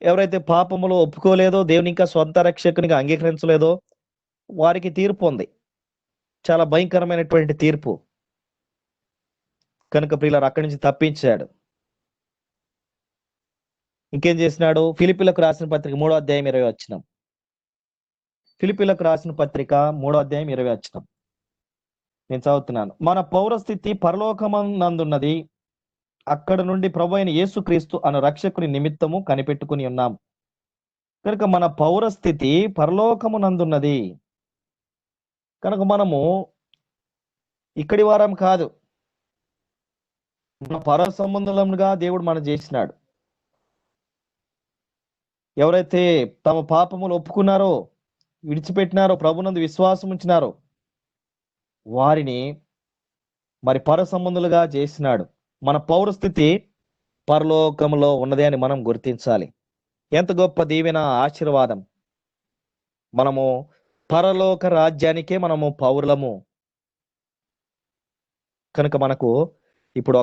ఎవరైతే పాపములో ఒప్పుకోలేదో, దేవుని ఇంకా సొంత రక్షకునిగా అంగీకరించలేదో వారికి తీర్పు ఉంది. చాలా భయంకరమైనటువంటి తీర్పు. కనుక ప్రియులారా అక్కడి నుంచి తప్పించాడు. ఇంకేం చేసినాడు? ఫిలిప్పీలకు రాసిన పత్రిక 3వ అధ్యాయం 20 వచనం. ఫిలిప్పీలకు రాసిన పత్రిక 3వ అధ్యాయం 20 వచనం. నేను చదువుతున్నాను. మన పౌరస్థితి పరలోకమందున్నది, అక్కడ నుండి ప్రభు అయిన యేసుక్రీస్తు అను రక్షకుని నిమిత్తము కనిపెట్టుకుని ఉన్నాం. కనుక మన పౌరస్థితి పరలోకమునందున్నది. కనుక మనము ఇక్కడి వారం కాదు, మన పర సంబంధులుగా దేవుడు మనం చేసినాడు. ఎవరైతే తమ పాపములు ఒప్పుకున్నారో, విడిచిపెట్టినారో, ప్రభునందు విశ్వాసం ఉంచినారో వారిని మరి పర సంబంధులుగా చేసినాడు. మన పౌరస్థితి పరలోకములో ఉన్నది అని మనం గుర్తించాలి. ఎంత గొప్ప దీవెన, ఆశీర్వాదం. మనము పరలోక రాజ్యానికే మనము పౌరులము. కనుక మనకు ఇప్పుడు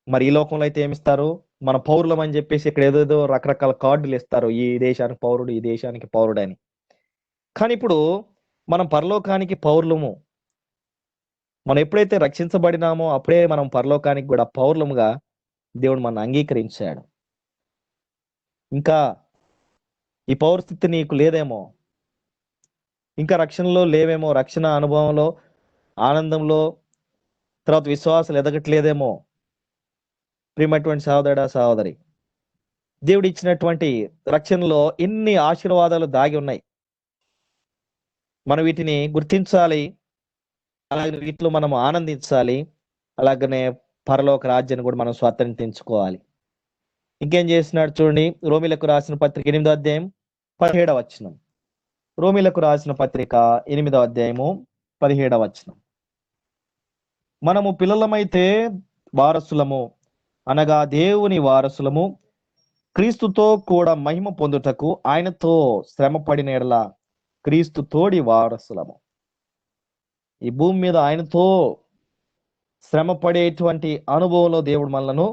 మరి ఈ లోకంలో అయితే ఏమిస్తారు? మన పౌరులం అని చెప్పేసి ఇక్కడ ఏదేదో రకరకాల కార్డులు ఇస్తారు, ఈ దేశానికి పౌరుడు, ఈ దేశానికి పౌరుడు అని. కానీ ఇప్పుడు మనం పరలోకానికి పౌరులము. మనం ఎప్పుడైతే రక్షించబడినామో అప్పుడే మనం పరలోకానికి కూడా పౌరులముగా దేవుడు మన అంగీకరించాడు. ఇంకా ఈ పౌరస్థితి నీకు లేదేమో, ఇంకా రక్షణలో లేవేమో, రక్షణ అనుభవంలో, ఆనందంలో, తర్వాత విశ్వాసాలు ఎదగట్లేదేమో. ప్రియమైనటువంటి సహోదరుడా, సహోదరి, దేవుడు ఇచ్చినటువంటి రక్షణలో ఎన్ని ఆశీర్వాదాలు దాగి ఉన్నాయి. మనం వీటిని గుర్తించాలి, అలాగే వీటిలో మనం ఆనందించాలి. అలాగనే పరలోక రాజ్యాన్ని కూడా మనం స్వాతంత్రించుకోవాలి. ఇంకేం చేసినాడు చూడండి. రోమిలకు రాసిన పత్రిక 8వ అధ్యాయం 17వ వచనం. రోమిలకు రాసిన పత్రిక 8వ అధ్యాయము 17వ వచనం. మనము పిల్లలమైతే వారసులము, అనగా దేవుని వారసులము, క్రీస్తుతో కూడా మహిమ పొందుటకు ఆయనతో శ్రమ పడిన ఎడల క్రీస్తు తోడి వారసులము. ఈ భూమి మీద ఆయనతో శ్రమ పడేటువంటి అనుభవంలో దేవుడు మనలను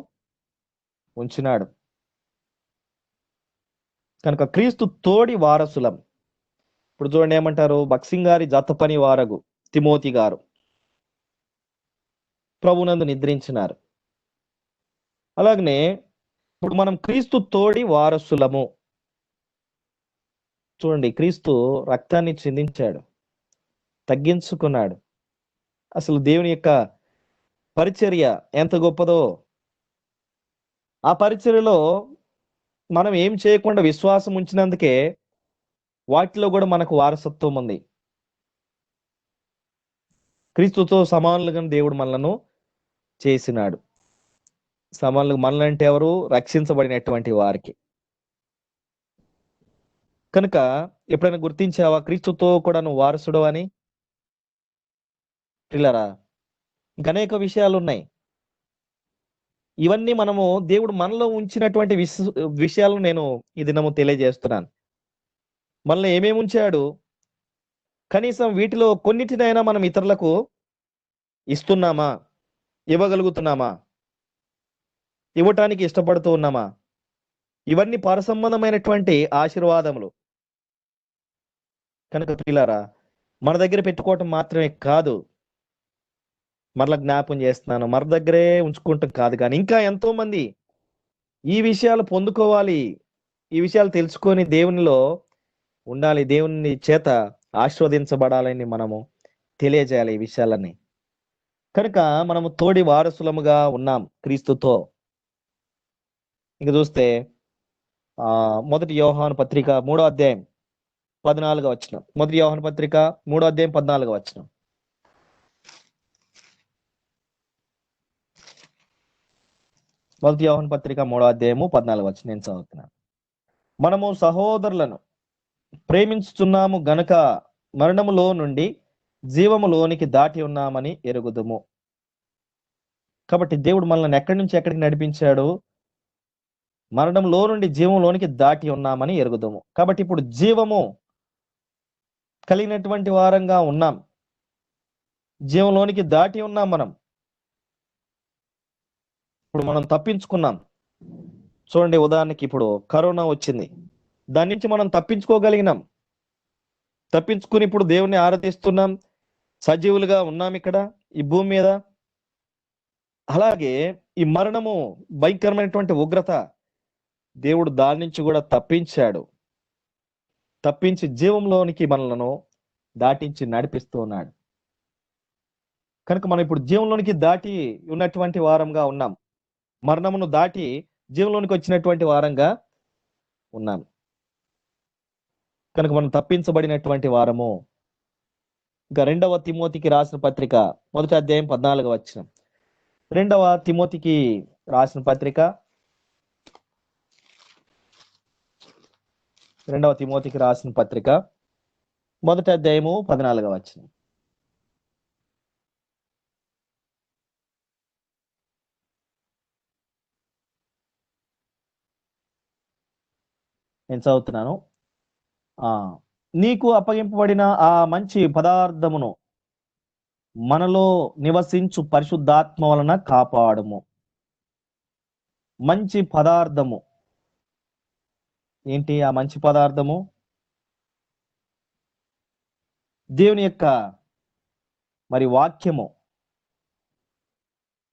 ఉంచినాడు. కనుక క్రీస్తు తోడి వారసులం. ఇప్పుడు చూడండి ఏమంటారు, బక్సింగ్ గారి జత పని వారగు తిమోతి గారు ప్రభునందు నిద్రించినారు. అలాగనే ఇప్పుడు మనం క్రీస్తు తోడి వారసులము. చూడండి, క్రీస్తు రక్తాన్ని చిందించాడు, తగ్గించుకున్నాడు. అసలు దేవుని యొక్క పరిచర్య ఎంత గొప్పదో. ఆ పరిచర్యలో మనం ఏం చేయకుండా విశ్వాసం ఉంచినందుకే వాటిలో కూడా మనకు వారసత్వం ఉంది. క్రీస్తుతో సమానులుగా దేవుడు మనలను చేసినాడు. సమానులు మనలంటే ఎవరు? రక్షించబడినటువంటి వారికి. కనుక ఎప్పుడైనా గుర్తించావా క్రీస్తుతో కూడా నువ్వు వారసుడు అని? పిల్లరా, ఇంకా అనేక విషయాలు ఉన్నాయి. ఇవన్నీ మనము దేవుడు మనలో ఉంచినటువంటి విషయాలను నేను ఈ దినము తెలియజేస్తున్నాను. మనలో ఏమేమి ఉంచాడు, కనీసం వీటిలో కొన్నిటినైనా మనం ఇతరులకు ఇస్తున్నామా, ఇవ్వగలుగుతున్నామా, ఇవ్వటానికి ఇష్టపడుతూ ఉన్నామా? ఇవన్నీ పరసంబంధమైనటువంటి ఆశీర్వాదములు. కనుక ప్రియులారా, మన దగ్గర పెట్టుకోవటం మాత్రమే కాదు, మరలా జ్ఞాపం చేస్తున్నాను, మన దగ్గరే ఉంచుకుంటాం కాదు, కానీ ఇంకా ఎంతో మంది ఈ విషయాలు పొందుకోవాలి, ఈ విషయాలు తెలుసుకొని దేవునిలో ఉండాలి, దేవుని చేత ఆశీర్వదించబడాలని మనము తెలియజేయాలి ఈ విషయాలన్నీ. కనుక మనము తోడి వారసులముగా ఉన్నాం క్రీస్తుతో. ఇంక చూస్తే మొదటి యోహాను పత్రిక 3వ అధ్యాయం 14వ వచనం. మొదటి యోహాను పత్రిక 3వ అధ్యాయం 14వ వచనం. మొదటి యోహాను పత్రిక 3వ అధ్యాయము 14వ వచనం నేను చదువుతున్నాను. మనము సహోదరులను ప్రేమించుచున్నాము గనుక మరణములో నుండి జీవములోనికి దాటి ఉన్నామని ఎరుగుదుము. కాబట్టి దేవుడు మనల్ని ఎక్కడి నుంచి ఎక్కడికి నడిపించాడు? మరణంలో నుండి జీవంలోనికి దాటి ఉన్నామని ఎరుగుదుము. కాబట్టి ఇప్పుడు జీవము కలిగినటువంటి వారంగా ఉన్నాం, జీవంలోనికి దాటి ఉన్నాం. ఇప్పుడు మనం తప్పించుకున్నాం. చూడండి, ఉదాహరణకి ఇప్పుడు కరోనా వచ్చింది, దాని నుంచి మనం తప్పించుకోగలిగినాం. తప్పించుకుని ఇప్పుడు దేవుణ్ణి ఆరాధిస్తున్నాం, సజీవులుగా ఉన్నాం ఇక్కడ ఈ భూమి మీద. అలాగే ఈ మరణము భయంకరమైనటువంటి ఉగ్రత, దేవుడు దాని నుంచి కూడా తప్పించాడు. తప్పించి జీవంలోనికి మనలను దాటించి నడిపిస్తూ ఉన్నాడు. కనుక మనం ఇప్పుడు జీవంలోనికి దాటి ఉన్నటువంటి వారంగా ఉన్నాం, మరణమును దాటి జీవంలోనికి వచ్చినటువంటి వారంగా ఉన్నాం. కనుక మనం తప్పించబడినటువంటి వారము. ఇంకా 2వ తిమోతికి రాసిన పత్రిక 1వ అధ్యాయం 14వ వచనం. 2వ తిమోతికి రాసిన పత్రిక 2వ తిమోతికి రాసిన పత్రిక 1వ అధ్యాయము 14వ వచనం. నేను చదువుతున్నాను. నీకు అప్పగింపబడిన ఆ మంచి పదార్థమును మనలో నివసించు పరిశుద్ధాత్మ వలన కాపాడము. మంచి పదార్థము ఏంటి? ఆ మంచి పదార్థము దేవుని యొక్క మరి వాక్యము.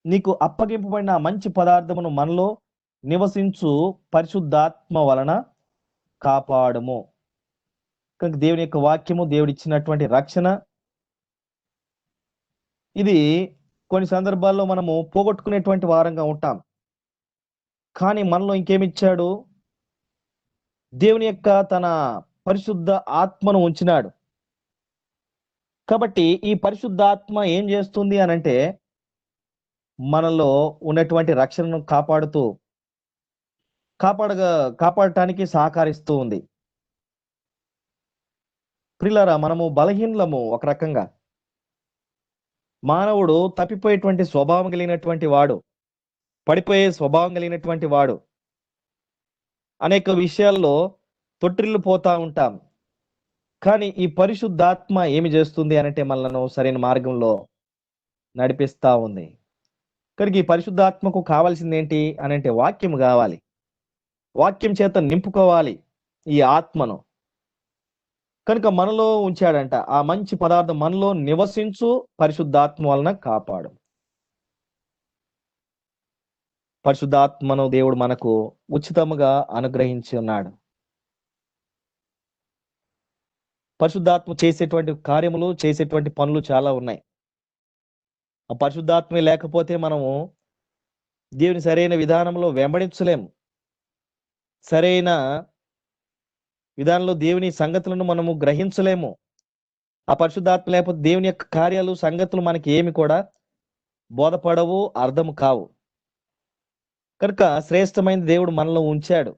నీకు అప్పగింపబడిన మంచి పదార్థమును మనలో నివసించు పరిశుద్ధాత్మ వలన కాపాడము. కనుక దేవుని యొక్క వాక్యము, దేవుడిచ్చినటువంటి రక్షణ, ఇది కొన్ని సందర్భాల్లో మనము పోగొట్టుకునేటువంటి వారంగా ఉంటాం. కానీ మనలో ఇంకేమిచ్చాడు? దేవుని యొక్క తన పరిశుద్ధ ఆత్మను ఉంచినాడు. కాబట్టి ఈ పరిశుద్ధాత్మ ఏం చేస్తుంది అనంటే, మనలో ఉన్నటువంటి రక్షణను కాపాడటానికి సహకరిస్తూ ఉంది. ప్రియులారా, మనము బలహీనలము. ఒక రకంగా మానవుడు తప్పిపోయేటువంటి స్వభావం కలిగినటువంటి వాడు, పడిపోయే స్వభావం కలిగినటువంటి వాడు. అనేక విషయాల్లో తొట్టిల్లు పోతా ఉంటాం. కానీ ఈ పరిశుద్ధాత్మ ఏమి చేస్తుంది అనంటే, మనలను సరైన మార్గంలో నడిపిస్తా ఉంది. కనుక ఈ పరిశుద్ధాత్మకు కావాల్సింది ఏంటి అనంటే, వాక్యం కావాలి. వాక్యం చేత నింపుకోవాలి ఈ ఆత్మను. కనుక మనలో ఉంచాడంట ఆ మంచి పదార్థం, మనలో నివసించు పరిశుద్ధాత్మ వలన కాపాడు. పరిశుద్ధాత్మను దేవుడు మనకు ఉచితముగా అనుగ్రహించి ఉన్నాడు. పరిశుద్ధాత్మ చేసేటువంటి కార్యములు, చేసేటువంటి పనులు చాలా ఉన్నాయి. ఆ పరిశుద్ధాత్మే లేకపోతే మనము దేవుని సరైన విధానంలో వెంబడించలేము. సరైన విధానంలో దేవుని సంగతులను మనము గ్రహించలేము. ఆ పరిశుద్ధాత్మ లేకపోతే దేవుని యొక్క కార్యాలు, సంగతులు మనకి ఏమి కూడా బోధపడవు, అర్థం కావు. కనుక శ్రేష్టమైన దేవుడు మనలో ఉంచాడు.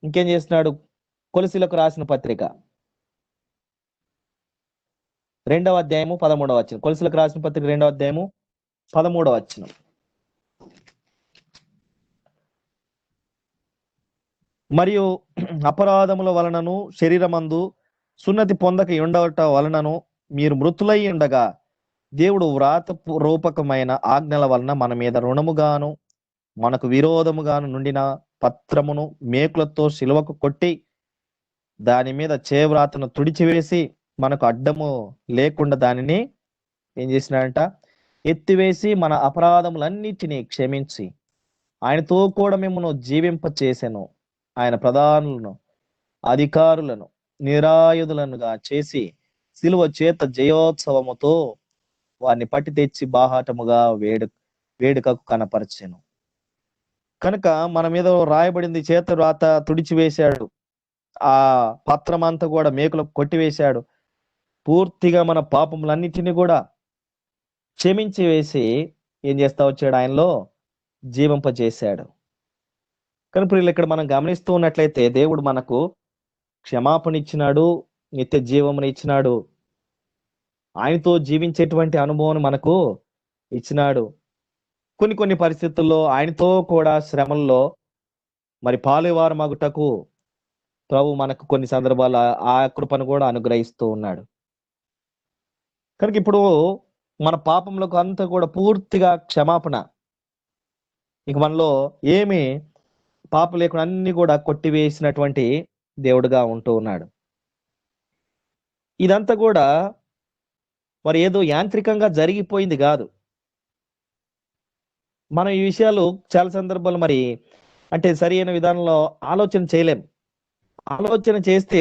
ఇంకేం చేస్తున్నాడు? కొలసీలకు రాసిన పత్రిక 2వ అధ్యాయము 13వ వచనం. కొలసీలకు రాసిన పత్రిక 2వ అధ్యాయము 13వ వచనం. మరియు అపరాధముల వలనను శరీరమందు సున్నతి పొందక ఉండట వలనను మీరు మృతులై ఉండగా, దేవుడు వ్రాత రూపకమైన ఆజ్ఞల వలన మన మీద రుణముగాను మనకు విరోధముగాను నుండిన పత్రమును మేకులతో శిలువకు కొట్టి, దాని మీద చేవ్రాతను తుడిచివేసి, మనకు అడ్డము లేకుండా దానిని ఏం చేసినాడంట? ఎత్తివేసి, మన అపరాధములన్నిటినీ క్షమించి ఆయనతో కూడా మిమ్మల్ని జీవింప చేసెను. ఆయన ప్రధానులను, అధికారులను నిరాయుధులనుగా చేసి శిలువ చేత జయోత్సవముతో వారిని పట్టి తెచ్చి బాహాటముగా వేడుకకు కనపరచెను. కనుక మన మీద రాయబడింది, చేత రాత తుడిచివేశాడు, ఆ పత్రం అంతా కూడా మేకులకు కొట్టివేశాడు. పూర్తిగా మన పాపములన్నిటిని కూడా క్షమించి వేసి ఏం చేస్తా వచ్చాడు? ఆయనలో జీవింపజేశాడు. కానీ ప్రియులు, ఇక్కడ మనం గమనిస్తూ ఉన్నట్లయితే దేవుడు మనకు క్షమాపణ ఇచ్చినాడు, నిత్య జీవమును ఇచ్చినాడు, ఆయనతో జీవించేటువంటి అనుభవం మనకు ఇచ్చినాడు. కొన్ని కొన్ని పరిస్థితుల్లో ఆయనతో కూడా శ్రమల్లో మరి పాలువారు మగుటకు ప్రభు మనకు కొన్ని సందర్భాలు ఆ కృపను కూడా అనుగ్రహిస్తూ ఉన్నాడు. కనుక ఇప్పుడు మన పాపములకు అంతా కూడా పూర్తిగా క్షమాపణ, ఇక మనలో ఏమి పాపం లేకుండా అన్ని కూడా కొట్టివేసినటువంటి దేవుడుగా ఉంటూ ఉన్నాడు. ఇదంతా కూడా మరి ఏదో యాంత్రికంగా జరిగిపోయింది కాదు. మనం ఈ విషయాలు చాలా సందర్భాలు మరి అంటే సరి అయిన విధానంలో ఆలోచన చేయలేం. ఆలోచన చేస్తే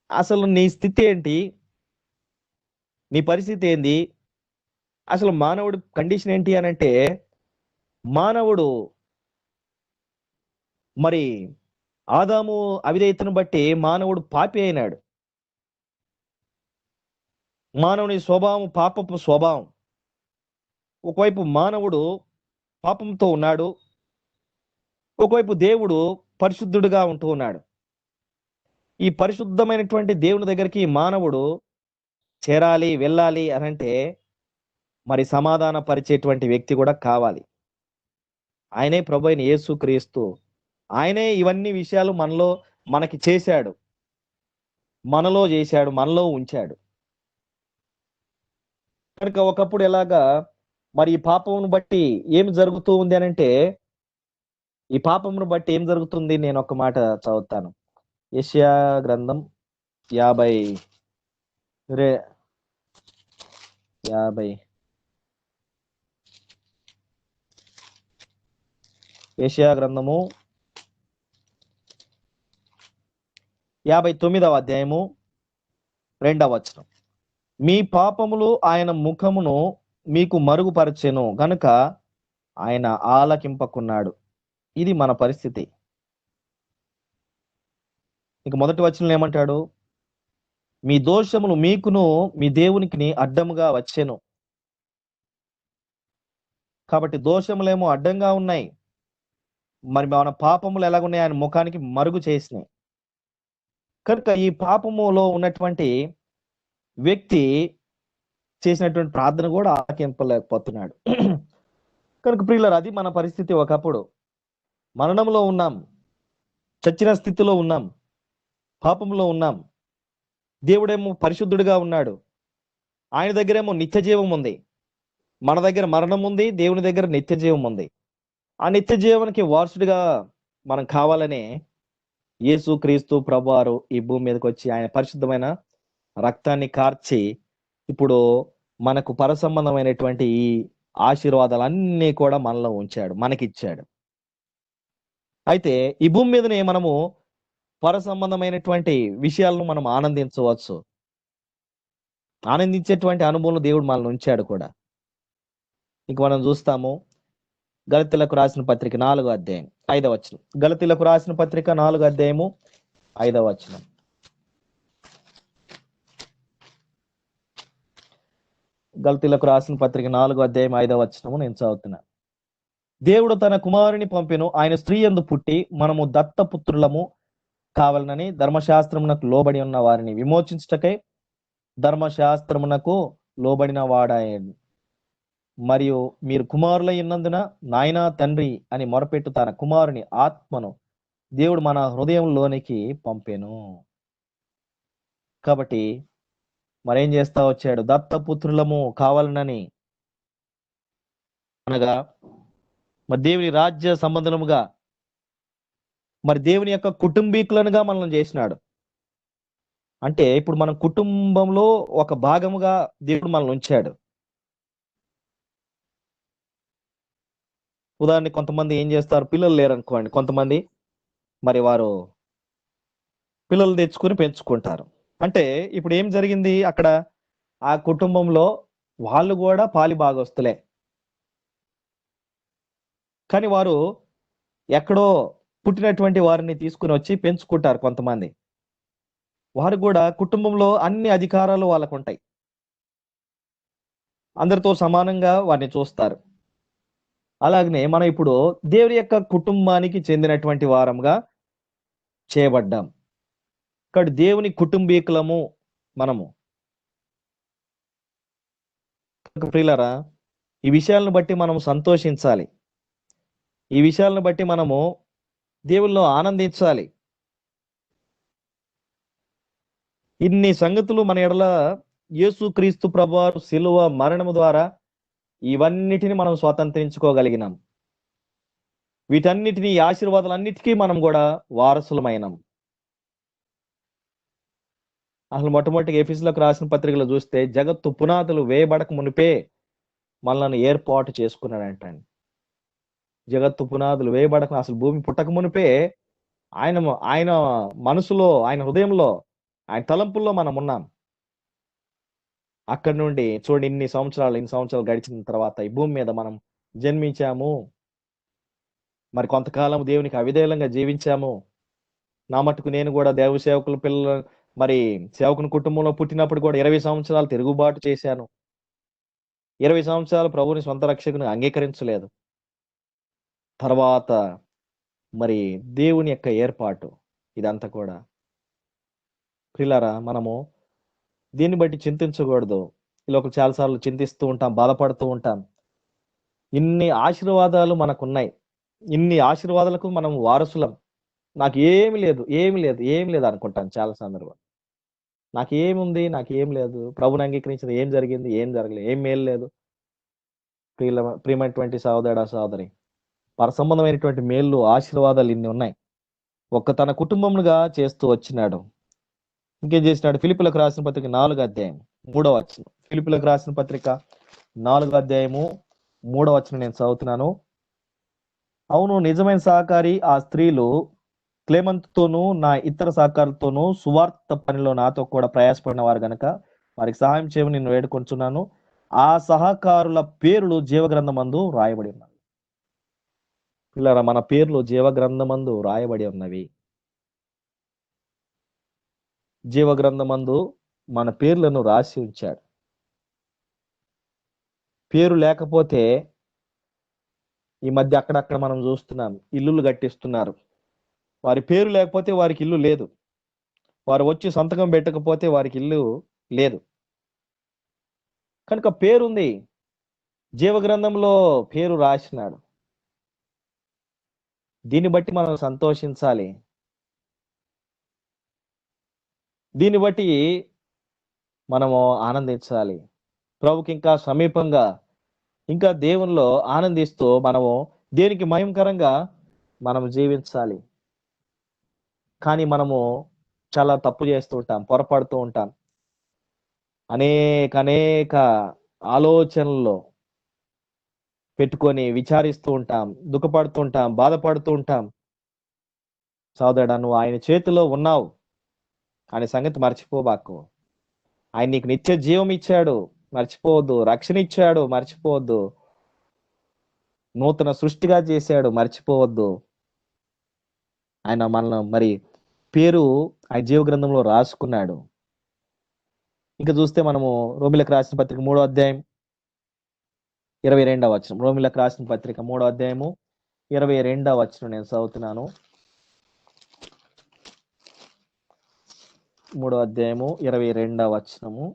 అసలు నీ స్థితి ఏంటి, నీ పరిస్థితి ఏంది, అసలు మానవుడి కండిషన్ ఏంటి అని అంటే, మానవుడు మరి ఆదాము అవిధేయతను బట్టి మానవుడు పాపి అయినాడు. మానవుని స్వభావం పాపపు స్వభావం. ఒకవైపు మానవుడు పాపంతో ఉన్నాడు, ఒకవైపు దేవుడు పరిశుద్ధుడుగా ఉంటూ ఉన్నాడు. ఈ పరిశుద్ధమైనటువంటి దేవుని దగ్గరికి మానవుడు చేరాలి, వెళ్ళాలి అని అంటే మరి సమాధాన పరిచేటువంటి వ్యక్తి కూడా కావాలి. ఆయనే ప్రభు అయిన యేసుక్రీస్తు. ఆయనే ఇవన్నీ విషయాలు మనకి చేశాడు, మనలో చేశాడు, మనలో ఉంచాడు. కనుక ఒకప్పుడు ఎలాగా మరి ఈ పాపమును బట్టి ఏం జరుగుతూ ఉంది అని అంటే, ఈ పాపమును బట్టి ఏం జరుగుతుంది, నేను ఒక మాట చదువుతాను. యెషయా గ్రంథం 50 యెషయా గ్రంథము 59వ అధ్యాయము 2వ వచనం. మీ పాపములు ఆయన ముఖమును మీకు మరుగుపరచెను గనుక ఆయన ఆలకింపకున్నాడు. ఇది మన పరిస్థితి. ఇక మొదటి వచనంలో ఏమంటాడు? మీ దోషములు మీకును మీ దేవునికి అడ్డముగా వచ్చెను. కాబట్టి దోషములేమో అడ్డంగా ఉన్నాయి, మరి మన పాపములు ఎలాగున్నాయి? ఆయన ముఖానికి మరుగు చేసినాయి. కనుక ఈ పాపములో ఉన్నటువంటి వ్యక్తి చేసినటువంటి ప్రార్థన కూడా ఆలకింపలేకపోతున్నాడు. కనుక ప్రియులారా, అది మన పరిస్థితి. ఒకప్పుడు మరణంలో ఉన్నాం, చచ్చిన స్థితిలో ఉన్నాం, పాపంలో ఉన్నాం. దేవుడేమో పరిశుద్ధుడిగా ఉన్నాడు, ఆయన దగ్గరేమో నిత్య జీవం ఉంది. మన దగ్గర మరణం ఉంది, దేవుని దగ్గర నిత్య జీవం ఉంది. ఆ నిత్య జీవానికి వారసుడిగా మనం కావాలనే యేసుక్రీస్తు ప్రభువారు ఈ భూమి మీదకి వచ్చి ఆయన పరిశుద్ధమైన రక్తాన్ని కార్చి ఇప్పుడు మనకు పరసంబంధమైనటువంటి ఈ ఆశీర్వాదాలన్నీ కూడా మనలో ఉంచాడు, మనకిచ్చాడు. అయితే ఈ భూమి మీదనే మనము పరసంబంధమైనటువంటి విషయాలను మనం ఆనందించవచ్చు. ఆనందించేటువంటి అనుభవం దేవుడు మనల్ని ఉంచాడు కూడా. ఇంక మనం చూస్తాము గలతీలకు రాసిన పత్రిక 4వ అధ్యాయం 5వ వచనం. గలతీలకు రాసిన పత్రిక 4వ అధ్యాయము 5వ వచనం. గలతీలకు రాసిన పత్రిక 4వ అధ్యాయం 5వ వచనము నేను చదువుతున్నా. దేవుడు తన కుమారుని పంపెను, ఆయన స్త్రీ యందు పుట్టి మనము దత్తపుత్రులము కావాలనని ధర్మశాస్త్రమునకు లోబడి ఉన్న వారిని విమోచించుటకై ధర్మశాస్త్రమునకు లోబడిన వాడాయను. మరియు మీరు కుమారులై ఉన్నందున నాయనా తండ్రి అని మొరపెట్టు తన కుమారుని ఆత్మను దేవుడు మన హృదయంలోనికి పంపెను. కాబట్టి మరేం చేస్తా వచ్చాడు? దత్తపుత్రులము కావాలనని, అనగా మరి దేవుని రాజ్య సంబంధముగా, మరి దేవుని యొక్క కుటుంబీకులనుగా మనల్ని చేసినాడు. అంటే ఇప్పుడు మన కుటుంబంలో ఒక భాగముగా దేవుడు మనల్ని ఉంచాడు. ఉదాహరణ, కొంతమంది ఏం చేస్తారు, పిల్లలు లేరనుకోండి, కొంతమంది మరి వారు పిల్లలు తెచ్చుకొని పెంచుకుంటారు. అంటే ఇప్పుడు ఏం జరిగింది అక్కడ? ఆ కుటుంబంలో వాళ్ళు కూడా పాలి భాగస్తులే, కానీ వారు ఎక్కడో పుట్టినటువంటి వారిని తీసుకుని వచ్చి పెంచుకుంటారు కొంతమంది. వారు కూడా కుటుంబంలో అన్ని అధికారాలు వాళ్ళకుంటాయి. అందరితో సమానంగా వారిని చూస్తారు. అలాగనే మనం ఇప్పుడు దేవుని యొక్క కుటుంబానికి చెందినటువంటి వారంగా చేయబడ్డాం. ఇక్కడ దేవుని కుటుంబీకులము మనము. ప్రియులారా, ఈ విషయాలను బట్టి మనం సంతోషించాలి. ఈ విషయాలను బట్టి మనము దేవుల్లో ఆనందించాలి. ఇన్ని సంగతులు మన ఎడల యేసుక్రీస్తు ప్రభువారు శిలువ మరణము ద్వారా ఇవన్నిటిని మనం స్వాతంత్రించుకోగలిగినాం. వీటన్నిటిని, ఈ ఆశీర్వాదాలన్నిటికీ మనం కూడా వారసులమైనాం. అసలు మొట్టమొదటిగా ఎఫెసీయులకు రాసిన పత్రికలో చూస్తే జగత్తు పునాదులు వేయబడక మునిపే మనల్ని ఏర్పాటు చేసుకున్నాడంటండి. జగత్తు పునాదులు వేయబడక, అసలు భూమి పుట్టక మునిపే ఆయన ఆయన మనసులో, ఆయన హృదయంలో, ఆయన తలంపుల్లో మనం ఉన్నాం. అక్కడి నుండి చూడండి, ఇన్ని సంవత్సరాలు గడిచిన తర్వాత ఈ భూమి మీద మనం జన్మించాము. మరి కొంతకాలం దేవునికి అవిధేయంగా జీవించాము. నా మట్టుకు నేను కూడా దేవ సేవకుల పిల్లలు, మరి సేవకుని కుటుంబంలో పుట్టినప్పుడు కూడా 20 సంవత్సరాలు తిరుగుబాటు చేశాను. 20 సంవత్సరాలు ప్రభువుని సొంత రక్షకుని అంగీకరించలేదు. తర్వాత మరి దేవుని యొక్క ఏర్పాటు ఇదంతా కూడా. ప్రియులారా, మనము దీన్ని బట్టి చింతించకూడదు. ఇలా చాలాసార్లు చింతిస్తూ ఉంటాం, బాధపడుతూ ఉంటాం. ఇన్ని ఆశీర్వాదాలు మనకున్నాయి, ఇన్ని ఆశీర్వాదాలకు మనం వారసులం. నాకు ఏమి లేదు, ఏమి లేదు, ఏమి లేదు అనుకుంటాను చాలా సందర్భం. నాకేముంది, నాకేం లేదు, ప్రభుని అంగీకరించింది ఏం జరిగింది, ఏం జరగలేదు, ఏం మేలు లేదు. ప్రియమైనటువంటి సహోదరుడా సహోదరి, పరసంబంధమైనటువంటి మేళ్ళు, ఆశీర్వాదాలు ఇన్ని ఉన్నాయి. తన కుటుంబముగా చేస్తూ వచ్చినాడు. ఇంకేం చేసినాడు? ఫిలిప్పీయులకు రాసిన పత్రిక 4వ అధ్యాయం 3వ వచనం. ఫిలిప్పీయులకు రాసిన పత్రిక 4వ అధ్యాయము 3వ వచనం నేను చదువుతున్నాను. అవును, నిజమైన సహకారి ఆ స్త్రీలు క్లేమంతుతోనూ నా ఇతర సహకారులతోనూ సువార్త పనిలో నాతో కూడా ప్రయాసపడిన వారు గనక వారికి సహాయం చేయమని నేను వేడుకొంచున్నాను. ఆ సహకారుల పేర్లు జీవగ్రంథమందు రాయబడి ఉన్నాయి. పిల్లరా, మన పేర్లు జీవగ్రంథమందు రాయబడి ఉన్నవి. జీవగ్రంథమందు మన పేర్లను రాసి ఉంచాడు. పేరు లేకపోతే ఈ మధ్య అక్కడక్కడ మనం చూస్తున్నాం, ఇల్లులు కట్టిస్తున్నారు. వారి పేరు లేకపోతే వారికి ఇల్లు లేదు. వారు వచ్చి సంతకం పెట్టకపోతే వారికి ఇల్లు లేదు. కనుక పేరుంది, జీవగ్రంథంలో పేరు రాసినాడు. దీన్ని బట్టి మనం సంతోషించాలి. దీన్ని బట్టి మనము ఆనందించాలి. ప్రభుకి ఇంకా సమీపంగా, ఇంకా దేవునిలో ఆనందిస్తూ మనము దేనికి మహిమకరంగా మనము జీవించాలి. కానీ మనము చాలా తప్పు చేస్తూ ఉంటాం, పొరపడుతూ ఉంటాం. అనేక ఆలోచనల్లో పెట్టుకొని విచారిస్తూ ఉంటాం, దుఃఖపడుతూ ఉంటాం, బాధపడుతూ ఉంటాం. సోదరుడా, నువ్వు ఆయన చేతిలో ఉన్నావు అనే సంగతి మర్చిపోబాకు. ఆయన నీకు నిత్య జీవం ఇచ్చాడు, మర్చిపోవద్దు. రక్షణ ఇచ్చాడు, మర్చిపోవద్దు. నూతన సృష్టిగా చేశాడు, మర్చిపోవద్దు. ఆయన మనల్ని మరి పేరు ఆయన జీవ గ్రంథంలో రాసుకున్నాడు. ఇంకా చూస్తే మనము రోమిలకు రాసిన పత్రిక 3వ అధ్యాయం 22వ వచనం. రోమిలకు రాసిన పత్రిక 3వ అధ్యాయము 22వ వచనం నేను చదువుతున్నాను. 3వ అధ్యాయము 22వ వచనము.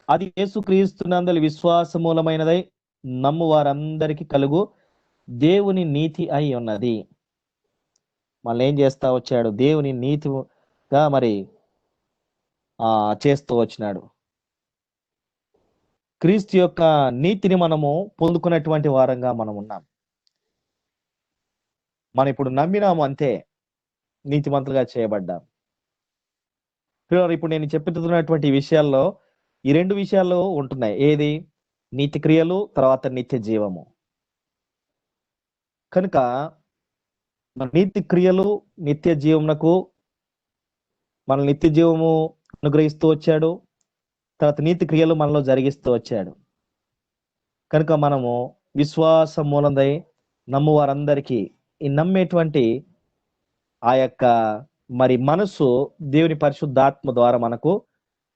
అది యేసుక్రీస్తునందలి విశ్వాస మూలమైనదై నమ్ము వారందరికీ కలుగు దేవుని నీతి అయి ఉన్నది. మళ్ళీ ఏం చేస్తా వచ్చాడు? దేవుని నీతిగా మరి చేస్తూ వచ్చినాడు. క్రీస్తు యొక్క నీతిని మనము పొందుకున్నటువంటి వారంగా మనం ఉన్నాం. మనం ఇప్పుడు నమ్మినాము, అంతే, నీతిమంతులుగా చేయబడ్డాం. ఇప్పుడు నేను చెప్తున్నటువంటి విషయాల్లో ఈ 2 విషయాలు ఉంటున్నాయి. ఏది? నీతి క్రియలు, తర్వాత నిత్య జీవము. కనుక మన నీతి క్రియలు నిత్య జీవమునకు మన నిత్య జీవము అనుగ్రహిస్తూ వచ్చాడు. తర్వాత నీతి క్రియలు మనలో జరిగిస్తూ వచ్చాడు. కనుక మనము విశ్వాస మూలందై నమ్ము వారందరికీ ఈ నమ్మేటువంటి ఆ యొక్క మరి మనసు దేవుని పరిశుద్ధాత్మ ద్వారా మనకు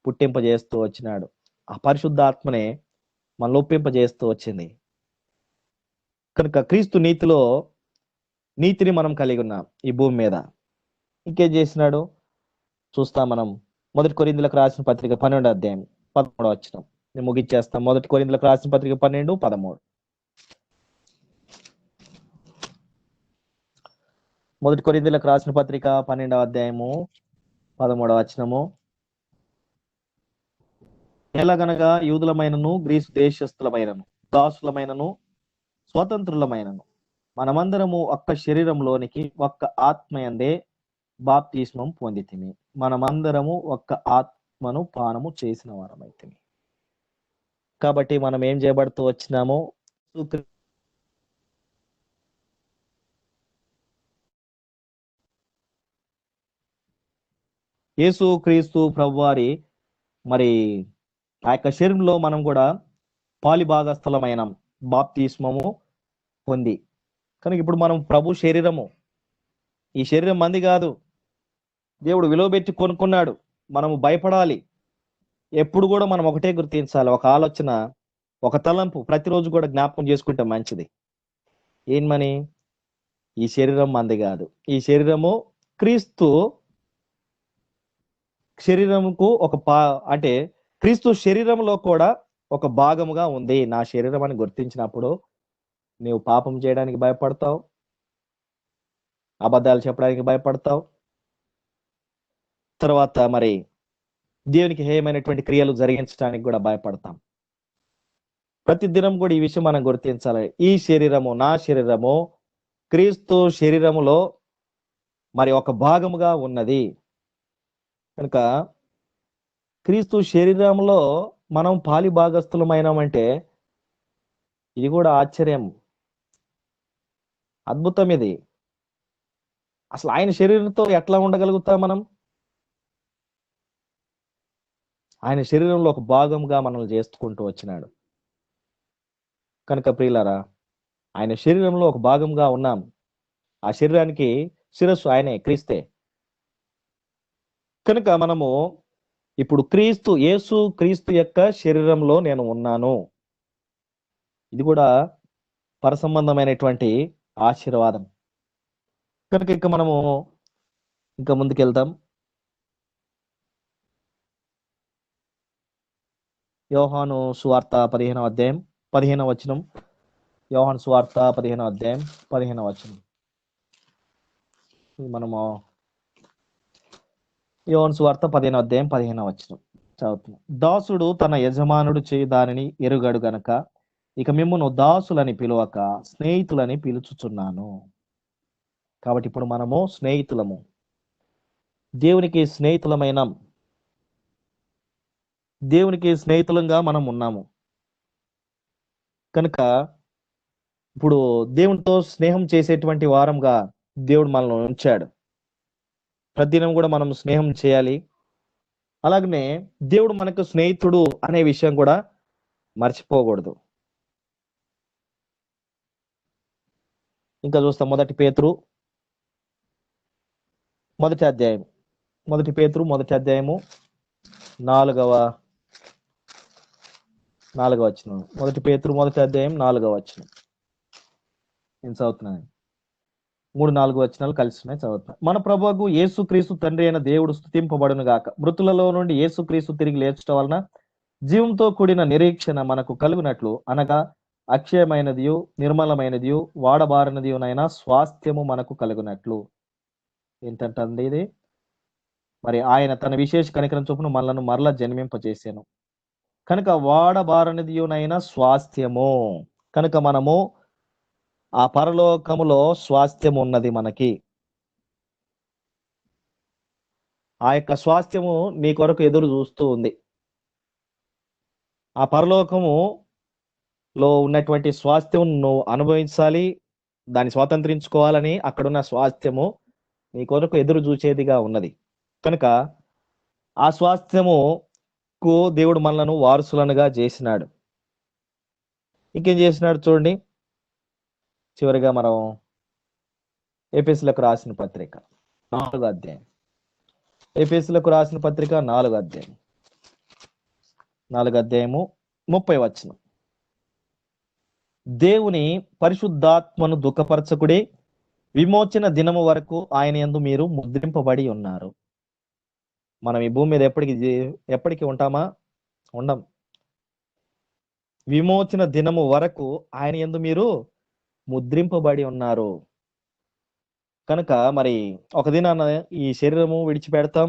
పుట్టింపజేస్తూ వచ్చినాడు. ఆ పరిశుద్ధాత్మనే మనల్ని ఒప్పింపజేస్తూ వచ్చింది. కనుక క్రీస్తు నీతిని మనం కలిగి ఉన్నాం ఈ భూమి మీద. ఇంకేం చేసినాడు చూస్తాం మనం. 1 కొరింథీయులకు రాసిన పత్రిక 12వ అధ్యాయం 13వ వచనం. నేను ముగించేస్తాం. 1 కొరింథీయులకు రాసిన పత్రిక 12, 13. 1 కొరింథీయులకు రాసిన పత్రిక 12వ అధ్యాయము 13వ వచనము. ఎలాగనగా యూదులమైనను గ్రీసు దేశస్థులమైనను దాసులమైనను స్వతంత్రులమైనను మనమందరము ఒక్క శరీరంలోనికి ఒక్క ఆత్మయందే బాప్తిస్మం పొందితిమి. మనమందరము ఒక్క ఆత్మను పానము చేసిన వారమైతిమి. కాబట్టి మనం ఏం చేయబడుతూ వచ్చినామో యేసు క్రీస్తు ప్రభువారి మరి ఆ యొక్క శరీరంలో మనం కూడా పాలిభాగస్థలమైన బాప్తిస్మము పొంది, కనుక ఇప్పుడు మనం ప్రభు శరీరము. ఈ శరీరం మంది కాదు, దేవుడు విలువ పెట్టి కొనుక్కున్నాడు. మనము భయపడాలి. ఎప్పుడు కూడా మనం ఒకటే గుర్తించాలి, ఒక ఆలోచన, ఒక తలంపు ప్రతిరోజు కూడా జ్ఞాపకం చేసుకుంటే మంచిది. ఏమని? ఈ శరీరం మంది కాదు, ఈ శరీరము క్రీస్తు శరీరముకు అంటే క్రీస్తు శరీరంలో కూడా ఒక భాగముగా ఉంది నా శరీరం అని గుర్తించినప్పుడు నీవు పాపం చేయడానికి భయపడతావు, అబద్ధాలు చెప్పడానికి భయపడతావు, తర్వాత మరి దేవునికి హేయమైనటువంటి క్రియలు జరిగించడానికి కూడా భయపడతాం. ప్రతి దినం కూడా ఈ విషయం మనం గుర్తించాలి. ఈ శరీరము నా శరీరము క్రీస్తు శరీరములో మరి ఒక భాగముగా ఉన్నది. కనుక క్రీస్తు శరీరంలో మనం పాలి భాగస్థులమైనామంటే ఇది కూడా ఆశ్చర్యం, అద్భుతం. ఇది అసలు ఆయన శరీరంతో ఎట్లా ఉండగలుగుతాం మనం? ఆయన శరీరంలో ఒక భాగంగా మనల్ని చేసుకుంటూ వచ్చినాడు. కనుక ప్రియులారా, ఆయన శరీరంలో ఒక భాగంగా ఉన్నాం. ఆ శరీరానికి శిరస్సు ఆయనే, క్రీస్తే. కనుక మనము ఇప్పుడు యేసు క్రీస్తు యొక్క శరీరంలో నేను ఉన్నాను. ఇది కూడా పరసంబంధమైనటువంటి ఆశీర్వాదం. కనుక ఇక మనము ఇంకా ముందుకెళ్తాం. యోహాను సువార్త 15వ అధ్యాయం 15వ వచనం. యోహాను సువార్త 15వ అధ్యాయం 15వ వచనం. మనము యోహాను సువార్త 15వ అధ్యాయం 15వ వచనం చదువుతున్నాం. దాసుడు తన యజమానుడు చేయి దానిని ఎరుగడు గనక ఇక మిమ్మును దాసులని పిలువక స్నేహితులని పిలుచుచున్నాను. కాబట్టి ఇప్పుడు మనము స్నేహితులము, దేవునికి స్నేహితులంగా మనం ఉన్నాము. కనుక ఇప్పుడు దేవునితో స్నేహం చేసేటువంటి వారంగా దేవుడు మనల్ని ఉంచాడు. ప్రతిదినం కూడా మనం స్నేహం చేయాలి. అలాగనే దేవుడు మనకు స్నేహితుడు అనే విషయం కూడా మర్చిపోకూడదు. ఇంకా చూస్తాం 1 పేతురు 1వ అధ్యాయం 1 పేతురు 1వ అధ్యాయము 4వ వచనం. 1 పేతురు 1వ అధ్యాయం 4వ వచనం నేను చదువుతున్నాను. 3-4 వచనాలు కలిసి ఉన్నాయి, చదువుతున్నాను. మన ప్రభువు యేసుక్రీస్తు తండ్రి అయిన దేవుడు స్తుతింపబడును గాక. మృతులలో నుండి యేసుక్రీస్తు తిరిగి లేచడం వలన జీవంతో కూడిన నిరీక్షణ మనకు కలుగునట్లు, అనగా అక్షయమైనదియు నిర్మలమైనదియు వాడబారినదియునైనా స్వాస్థ్యము మనకు కలుగునట్లు. ఏంటంటే ఇది మరి ఆయన తన విశేష కనికరం చొప్పున మనలను మరలా జన్మింపజేసాను కనుక వాడబారనిదియునైనా స్వాస్థ్యము. కనుక మనము ఆ పరలోకములో స్వాస్థ్యం ఉన్నది మనకి. ఆ యొక్క స్వాస్థ్యము నీ కొరకు ఎదురు చూస్తూ ఉంది. ఆ పరలోకములో ఉన్నటువంటి స్వాస్థ్యం నువ్వు అనుభవించాలి, దాన్ని స్వాతంత్రించుకోవాలని అక్కడున్న స్వాస్థ్యము నీ కొరకు ఎదురు చూచేదిగా ఉన్నది. కనుక ఆ స్వాస్థ్యముకు దేవుడు మనలను వారసులనుగా చేసినాడు. ఇంకేం చేసినాడు చూడండి, చివరిగా మనం ఎఫెసీయులకు రాసిన పత్రిక 4వ అధ్యాయం. ఎఫెసీయులకు రాసిన పత్రిక 4వ అధ్యాయం 4వ అధ్యాయము 30వ వచనం. దేవుని పరిశుద్ధాత్మను దుఃఖపరచకుడి, విమోచన దినము వరకు ఆయన యందు మీరు ముద్రింపబడి ఉన్నారు. మనం ఈ భూమి మీద ఎప్పటికి ఉంటామా? ఉండం. విమోచన దినము వరకు ఆయన యందు మీరు ముద్రింపబడి ఉన్నారు. కనుక మరి ఒక దినాన ఈ శరీరము విడిచిపెడతాం.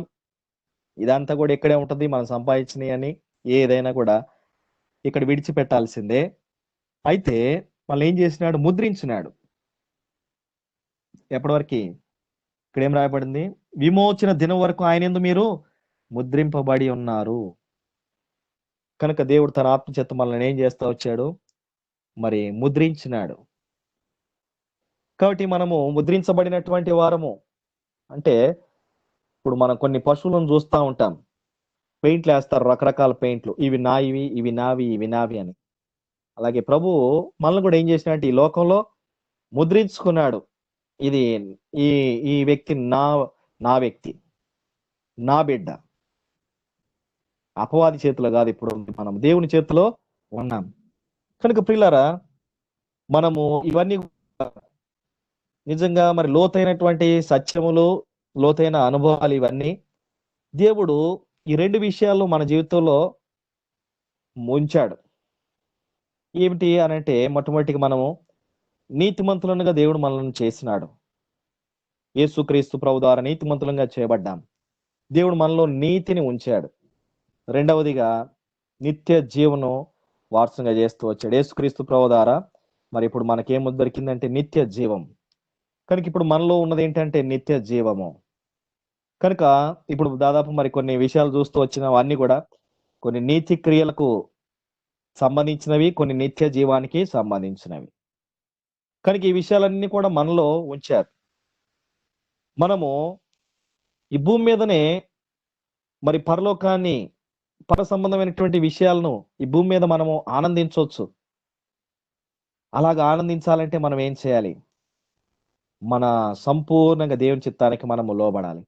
ఇదంతా కూడా ఇక్కడే ఉంటది. మనం సంపాదించినవి అని ఏదైనా కూడా ఇక్కడ విడిచిపెట్టాల్సిందే. అయితే మళ్ళీ ఏం చేసినాడు? ముద్రించినాడు. ఎప్పటి వరకు? ఇక్కడ ఏం రాయబడింది? విమోచన దినం వరకు ఆయన యందు మీరు ముద్రింపబడి ఉన్నారు. కనుక దేవుడు తన ఆత్మచేత మనల్ని ఏం చేస్తా వచ్చాడు? మరి ముద్రించినాడు. కాబట్టి మనము ముద్రించబడినటువంటి వారము. అంటే ఇప్పుడు మనం కొన్ని పశువులను చూస్తూ ఉంటాం. పెయింట్లు వేస్తారు, రకరకాల పెయింట్లు. ఇవి నావి, ఇవి నావి, ఇవి నావి అని. అలాగే ప్రభువు మనల్ని కూడా ఏం చేసినట్టు ఈ లోకంలో ముద్రించుకున్నాడు. ఇది ఈ ఈ వ్యక్తి నా వ్యక్తి, నా బిడ్డ. అపవాది చేతిలో కాదు, ఇప్పుడు మనం దేవుని చేతిలో ఉన్నాం. కనుక ప్రియులారా, మనము ఇవన్నీ నిజంగా మరి లోతైనటువంటి సత్యములు, లోతైన అనుభవాలు ఇవన్నీ దేవుడు ఈ 2 విషయాలు మన జీవితంలో ఉంచాడు. ఏమిటి అనంటే, మొట్టమొదటిగా మనము నీతిమంతులనుగా దేవుడు మనల్ని చేసినాడు. యేసుక్రీస్తు ప్రభు ద్వారా నీతిమంతులంగా చేయబడ్డాం. దేవుడు మనలో నీతిని ఉంచాడు. రెండవదిగా నిత్య జీవనం వారసంగా చేస్తూ వచ్చాడు. యేసుక్రీస్తు ప్రభు ద్వారా మరి ఇప్పుడు మనకేం దొరికిందంటే నిత్య జీవం. కనుక ఇప్పుడు మనలో ఉన్నది ఏంటంటే నిత్య జీవము. కనుక ఇప్పుడు దాదాపు మరి కొన్ని విషయాలు చూస్తూ వచ్చినవన్నీ కూడా కొన్ని నీతి క్రియలకు సంబంధించినవి, కొన్ని నిత్య జీవానికి సంబంధించినవి. కనుక ఈ విషయాలన్నీ కూడా మనలో ఉంచారు. మనము ఈ భూమి మీదనే మరి పరలోకాన్ని, పర సంబంధమైనటువంటి విషయాలను ఈ భూమి మీద మనము ఆనందించవచ్చు. అలాగా ఆనందించాలంటే మనం ఏం చేయాలి? మన సంపూర్ణంగా దేవుని చిత్తానికి మనము లోబడాలి.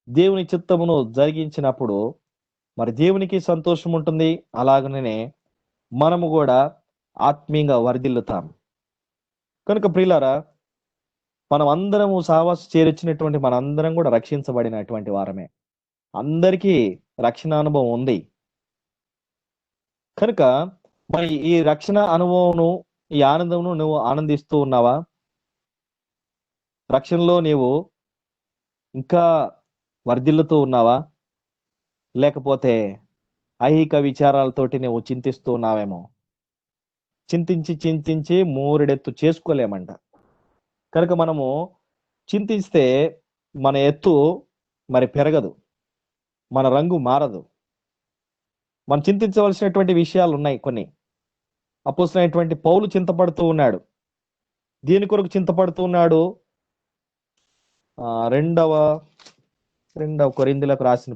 దేవుని చిత్తమును జరిగించినప్పుడు మరి దేవునికి సంతోషం ఉంటుంది. అలాగనే మనము కూడా ఆత్మీయంగా వర్ధిల్లుతాం. కనుక ప్రియులారా, మనం అందరము సహవాస చేర్చినటువంటి మనందరం కూడా రక్షించబడినటువంటి వారమే. అందరికీ రక్షణ అనుభవం ఉంది. కనుక మరి ఈ రక్షణ అనుభవమును, ఈ ఆనందమును నువ్వు ఆనందిస్తూ ఉన్నావా? రక్షణలో నీవు ఇంకా వర్ధిల్లుతూ ఉన్నావా? లేకపోతే ఐహిక విచారాలతోటి నువ్వు చింతిస్తూ ఉన్నావేమో. చింతించి మూరెడెత్తు చేసుకోలేమంట. కనుక మనము చింతిస్తే మన ఎత్తు మరి పెరగదు, మన రంగు మారదు. మనం చింతించవలసినటువంటి విషయాలు ఉన్నాయి కొన్ని. అపోస్తలుడైనటువంటి పౌలు చింతపడుతూ ఉన్నాడు. దేని కొరకు చింతపడుతూ ఉన్నాడు? రెండవ కొరింథీయులకు రాసిన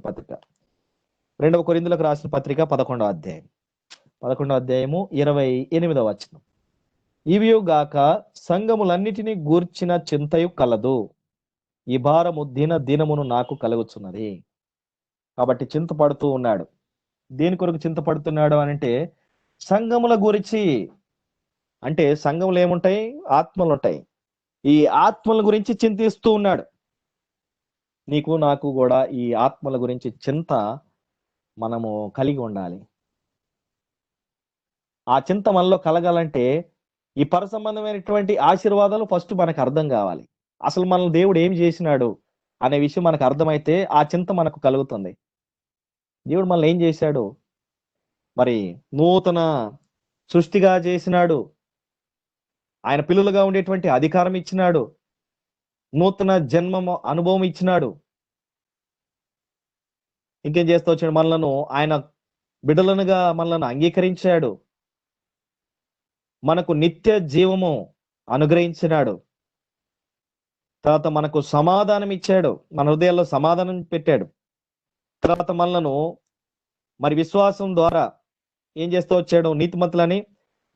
పత్రిక 11వ అధ్యాయం 11వ అధ్యాయము 28వ వచనం. ఇవియు గాక సంఘములన్నిటినీ గూర్చిన చింతయు కలదు, ఈ భారము దినమును నాకు కలుగుచున్నది. కాబట్టి చింతపడుతూ ఉన్నాడు. దేని కొరకు చింతపడుతున్నాడు అనంటే సంఘముల గురించి. అంటే సంఘములు ఏముంటాయి? ఆత్మలు ఉంటాయి. ఈ ఆత్మల గురించి చింతిస్తూ ఉన్నాడు. నీకు నాకు కూడా ఈ ఆత్మల గురించి చింత మనము కలిగి ఉండాలి. ఆ చింత మనలో కలగాలంటే ఈ పరసంబంధమైనటువంటి ఆశీర్వాదాలు ఫస్ట్ మనకు అర్థం కావాలి. అసలు మనల్ని దేవుడు ఏం చేసినాడు అనే విషయం మనకు అర్థమైతే ఆ చింత మనకు కలుగుతుంది. దేవుడు మనల్ని ఏం చేశాడు? మరి నూతన సృష్టిగా చేసినాడు. ఆయన పిల్లలుగా ఉండేటువంటి అధికారం ఇచ్చినాడు. నూతన జన్మ అనుభవం ఇచ్చినాడు. ఇంకేం చేస్తూ వచ్చాడు? మనలను ఆయన బిడ్డలనుగా మనలను అంగీకరించాడు. మనకు నిత్య జీవము అనుగ్రహించినాడు. తర్వాత మనకు సమాధానం ఇచ్చాడు. మన హృదయాల్లో సమాధానం పెట్టాడు. తర్వాత మనలను మరి విశ్వాసం ద్వారా ఏం చేస్తూ వచ్చాడు? నీతిమంతులని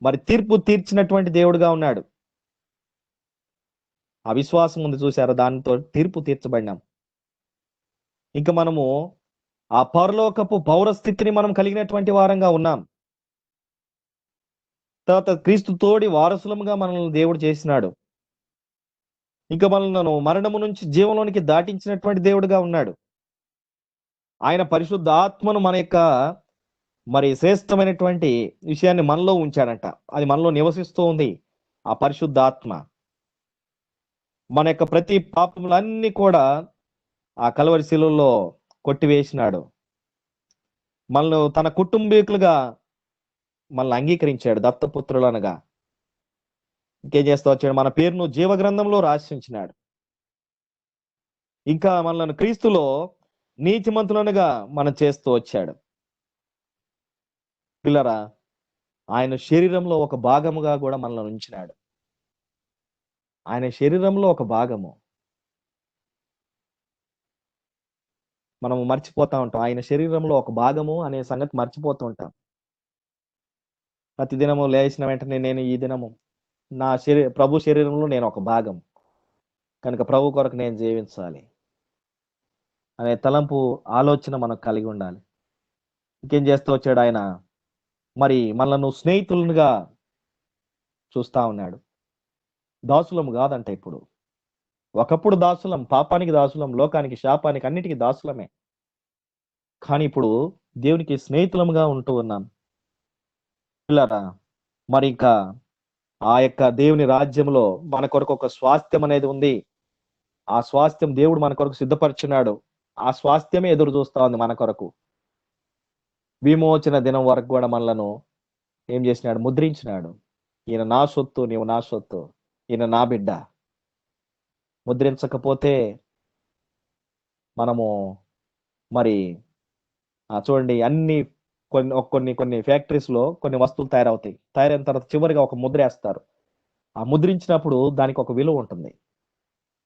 మరి తీర్పు తీర్చినటువంటి దేవుడుగా ఉన్నాడు. ఆ విశ్వాసం ఉంది చూసారా, దానితో తీర్పు తీర్చబడినాం. ఇంకా మనము ఆ పరలోకపు పౌరస్థితిని మనం కలిగినటువంటి వారంగా ఉన్నాం. తర్వాత క్రీస్తు తోడి వారసులముగా మనల్ని దేవుడు చేసినాడు. ఇంకా మనలను మరణము నుంచి జీవంలోనికి దాటించినటువంటి దేవుడుగా ఉన్నాడు. ఆయన పరిశుద్ధ ఆత్మను మన యొక్క మరి శ్రేష్టమైనటువంటి విషయాన్ని మనలో ఉంచాడంట. అది మనలో నివసిస్తూ ఉంది. ఆ పరిశుద్ధ ఆత్మ మన యొక్క ప్రతి పాపములన్నీ కూడా ఆ కల్వరి శిలువలో కొట్టివేసినాడు. మనల్ని తన కుటుంబీకులుగా మనల్ని అంగీకరించాడు, దత్తపుత్రులనగా. ఇంకేం చేస్తా వచ్చాడు, మన పేరును జీవ గ్రంథంలో రాసించినాడు. ఇంకా మనల్ని క్రీస్తులో నీతిమంతులనుగా మనం చేస్తూ వచ్చాడు. పిల్లరా, ఆయన శరీరంలో ఒక భాగముగా కూడా మనల్ని ఉంచినాడు. ఆయన శరీరంలో ఒక భాగము. మనము మర్చిపోతా ఉంటాం, ఆయన శరీరంలో ఒక భాగము అనే సంగతి మర్చిపోతూ ఉంటాం. ప్రతి దినము లేచిన వెంటనే నేను ఈ దినము నా ప్రభు శరీరంలో నేను ఒక భాగం కనుక ప్రభు కొరకు నేను జీవించాలి అనే తలంపు, ఆలోచన మనకు కలిగి ఉండాలి. ఇంకేం చేస్తూ వచ్చాడు ఆయన, మరి మనల్ని స్నేహితులుగా చూస్తా ఉన్నాడు. దాసులం కాదంట ఇప్పుడు. ఒకప్పుడు దాసులం, పాపానికి దాసులం, లోకానికి, శాపానికి, అన్నిటికీ దాసులమే. కానీ ఇప్పుడు దేవునికి స్నేహితులముగా ఉంటూ ఉన్నాం. పిల్లరా, మరి ఇంకా ఆ యొక్క దేవుని రాజ్యంలో మన కొరకు ఒక స్వాస్థ్యం అనేది ఉంది. ఆ స్వాస్థ్యం దేవుడు మన కొరకు సిద్ధపరిచున్నాడు. ఆ స్వాస్థ్యమే ఎదురు చూస్తా ఉంది మన కొరకు. విమోచన దినం వరకు కూడా మనలను ఏం చేసినాడు, ముద్రించినాడు. ఈయన నా సొత్తు, నీవు నా సొత్తు, ఈయన నా బిడ్డ. ముద్రించకపోతే మనము మరి చూడండి, అన్ని కొన్ని ఫ్యాక్టరీస్ లో కొన్ని వస్తువులు తయారవుతాయి. తయారైన తర్వాత చివరిగా ఒక ముద్ర వేస్తారు. ఆ ముద్రించినప్పుడు దానికి ఒక విలువ ఉంటుంది.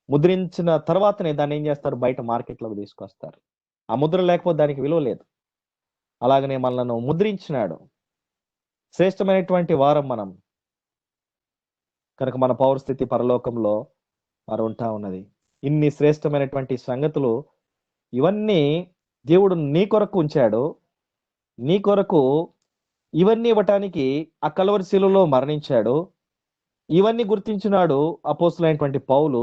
ముద్రించిన తర్వాతనే దాన్ని ఏం చేస్తారు, బయట మార్కెట్లోకి తీసుకొస్తారు. ఆ ముద్ర లేకపోతే దానికి విలువ లేదు. అలాగనే మనల్ని ముద్రించినాడు. శ్రేష్టమైనటువంటి వారం మనం కనుక మన పౌరస్థితి పరలోకంలో మరి ఉంటా ఉన్నది. ఇన్ని శ్రేష్టమైనటువంటి సంగతులు ఇవన్నీ దేవుడు నీ కొరకు ఉంచాడు. నీ కొరకు ఇవన్నీ ఇవ్వటానికి ఆ కల్వరి శిలువలో మరణించాడు. ఇవన్నీ గుర్తించినాడు అపోస్తులైనటువంటి పౌలు.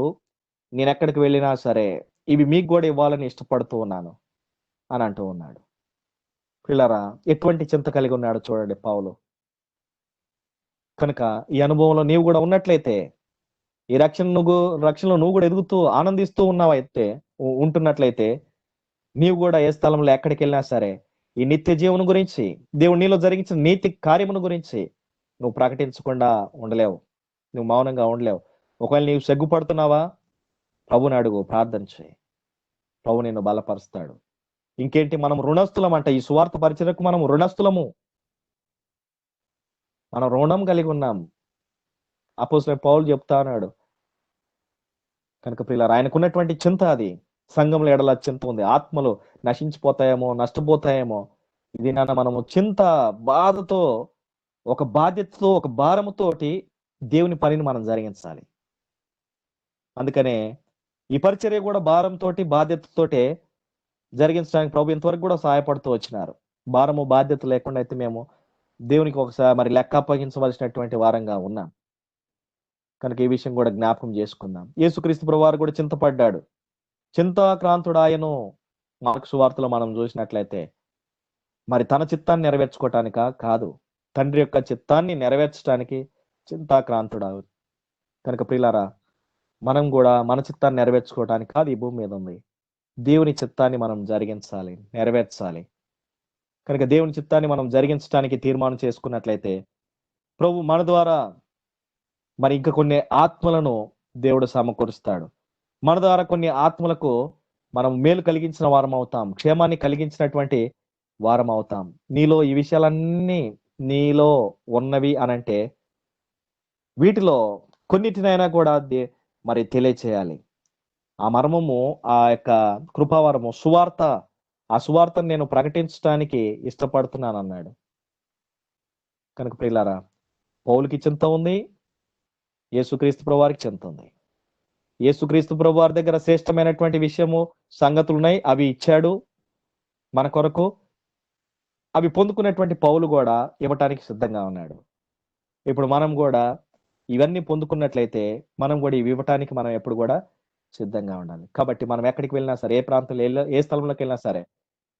నేను ఎక్కడికి వెళ్ళినా సరే ఇవి మీకు కూడా ఇవ్వాలని ఇష్టపడుతూ ఉన్నాను అని అంటూ ఉన్నాడు. పిల్లరా, ఎటువంటి చింత కలిగి ఉన్నాడు చూడండి పౌలు. కనుక ఈ అనుభవంలో నీవు కూడా ఉన్నట్లయితే, ఈ రక్షణలో నువ్వు కూడా ఎదుగుతూ ఆనందిస్తూ ఉన్నావైతే ఉంటున్నట్లయితే, నీవు కూడా ఏ స్థలంలో ఎక్కడికి వెళ్ళినా సరే ఈ నిత్య జీవనం గురించి, దేవుడు నీలో జరిగించిన నీతి కార్యమును గురించి నువ్వు ప్రకటించకుండా ఉండలేవు. నువ్వు మౌనంగా ఉండలేవు. ఒకవేళ నీవు సిగ్గుపడుతున్నావా, ప్రభుని అడుగు, ప్రార్థన చేయి. ప్రభు నిన్ను బలపరుస్తాడు. ఇంకేంటి, మనం రుణస్థులం అంట. ఈ సువార్త పరిచయకు మనం రుణస్థులము. మనం రుణం కలిగి ఉన్నాం. అపోస్తలుడైన పౌలు చెప్తా ఉన్నాడు. కనుక ప్రియులారా, ఆయనకున్నటువంటి చింత అది. సంఘంలో ఎడల చింత ఉంది. ఆత్మలు నశించిపోతాయేమో, నష్టపోతాయేమో. ఇది నాన్న మనము చింత, బాధతో, ఒక బాధ్యతతో, ఒక భారముతోటి దేవుని పనిని మనం జరిగించాలి. అందుకనే ఈ పరిచర్య కూడా భారంతో, బాధ్యతతోటే జరిగించడానికి ప్రభు ఇంతవరకు కూడా సహాయపడుతూ వచ్చినారు. భారము, బాధ్యత లేకుండా అయితే మేము దేవునికి ఒకసారి మరి లెక్క అప్పగించవలసినటువంటి వారంగా ఉన్నాం. కనుక ఈ విషయం కూడా జ్ఞాపకం చేసుకుందాం. యేసుక్రీస్తు ప్రభువారు కూడా చింతపడ్డాడు. చింతాక్రాంతుడాయను. మార్కు సువార్తలో మనం చూసినట్లయితే మరి తన చిత్తాన్ని నెరవేర్చుకోవటానిక కాదు, తండ్రి యొక్క చిత్తాన్ని నెరవేర్చడానికి చింతాక్రాంతుడావు. కనుక ప్రియులారా, మనం కూడా మన చిత్తాన్ని నెరవేర్చుకోవటానికి కాదు ఈ భూమి మీద ఉంది. దేవుని చిత్తాన్ని మనం జరిగించాలి, నెరవేర్చాలి. కనుక దేవుని చిత్తాన్ని మనం జరిగించడానికి తీర్మానం చేసుకున్నట్లయితే ప్రభు మన ద్వారా మరి ఇంకా కొన్ని ఆత్మలను దేవుడు సమకూరుస్తాడు. మన ద్వారా కొన్ని ఆత్మలకు మనం మేలు కలిగించిన వారం అవుతాం, క్షేమాన్ని కలిగించినటువంటి వారం అవుతాం. నీలో ఈ విషయాలన్నీ నీలో ఉన్నవి అనంటే వీటిలో కొన్నిటినైనా కూడా మరి తెలియచేయాలి. ఆ మర్మము, ఆ యొక్క కృపావరము, సువార్త, ఆ సువార్తను నేను ప్రకటించడానికి ఇష్టపడుతున్నాను అన్నాడు. కనుక ప్రియులారా, పౌలుకి చింత ఉంది, యేసుక్రీస్తు ప్రభువారికి చింత ఉంది. యేసుక్రీస్తు ప్రభు వారి దగ్గర శ్రేష్టమైనటువంటి విషయము సంగతులు ఉన్నాయి, అవి ఇచ్చాడు మన కొరకు. అవి పొందుకునేటువంటి పౌలు కూడా ఇవ్వటానికి సిద్ధంగా ఉన్నాడు. ఇప్పుడు మనం కూడా ఇవన్నీ పొందుకున్నట్లయితే మనం కూడా ఇవి ఇవ్వటానికి మనం ఎప్పుడు కూడా సిద్ధంగా ఉండాలి. కాబట్టి మనం ఎక్కడికి వెళ్ళినా సరే, ఏ ప్రాంతంలో ఏ స్థలంలోకి వెళ్ళినా సరే,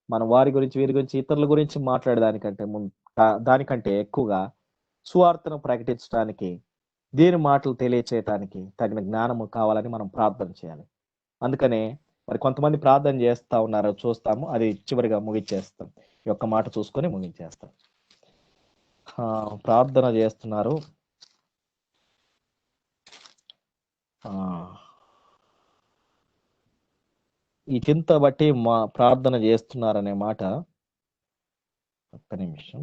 మనం వారి గురించి వీరి గురించి ఇతరుల గురించి మాట్లాడేదానికంటే దానికంటే ఎక్కువగా సువార్తను ప్రకటించడానికి, దేని మాటలు తెలియచేయటానికి తగిన జ్ఞానము కావాలని మనం ప్రార్థన చేయాలి. అందుకనే మరి కొంతమంది ప్రార్థన చేస్తా ఉన్నారు, చూస్తాము. అది చివరిగా ముగించేస్తాం. ఈ ఒక్క మాట చూసుకొని ముగించేస్తాం. ప్రార్థన చేస్తున్నారు. ఈ చింత బట్టి మా ప్రార్థన చేస్తున్నారనే మాట, ఒక్క నిమిషం.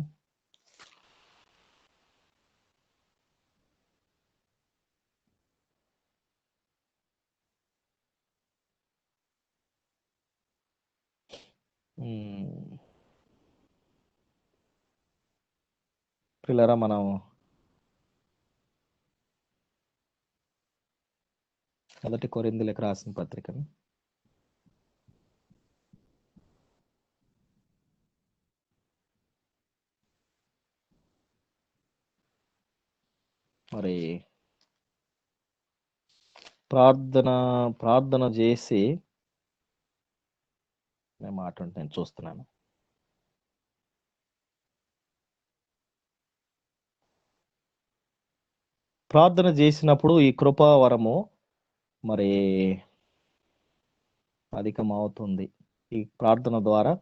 పిల్లరా, మనం మొదటి కొరింథీయులకు రాసిన పత్రికని మరి ప్రార్థన చేసి మాట నేను చూస్తున్నాను. ప్రార్థన చేసినప్పుడు ఈ కృపావరము మరి అధికమవుతుంది. ఈ ప్రార్థన ద్వారా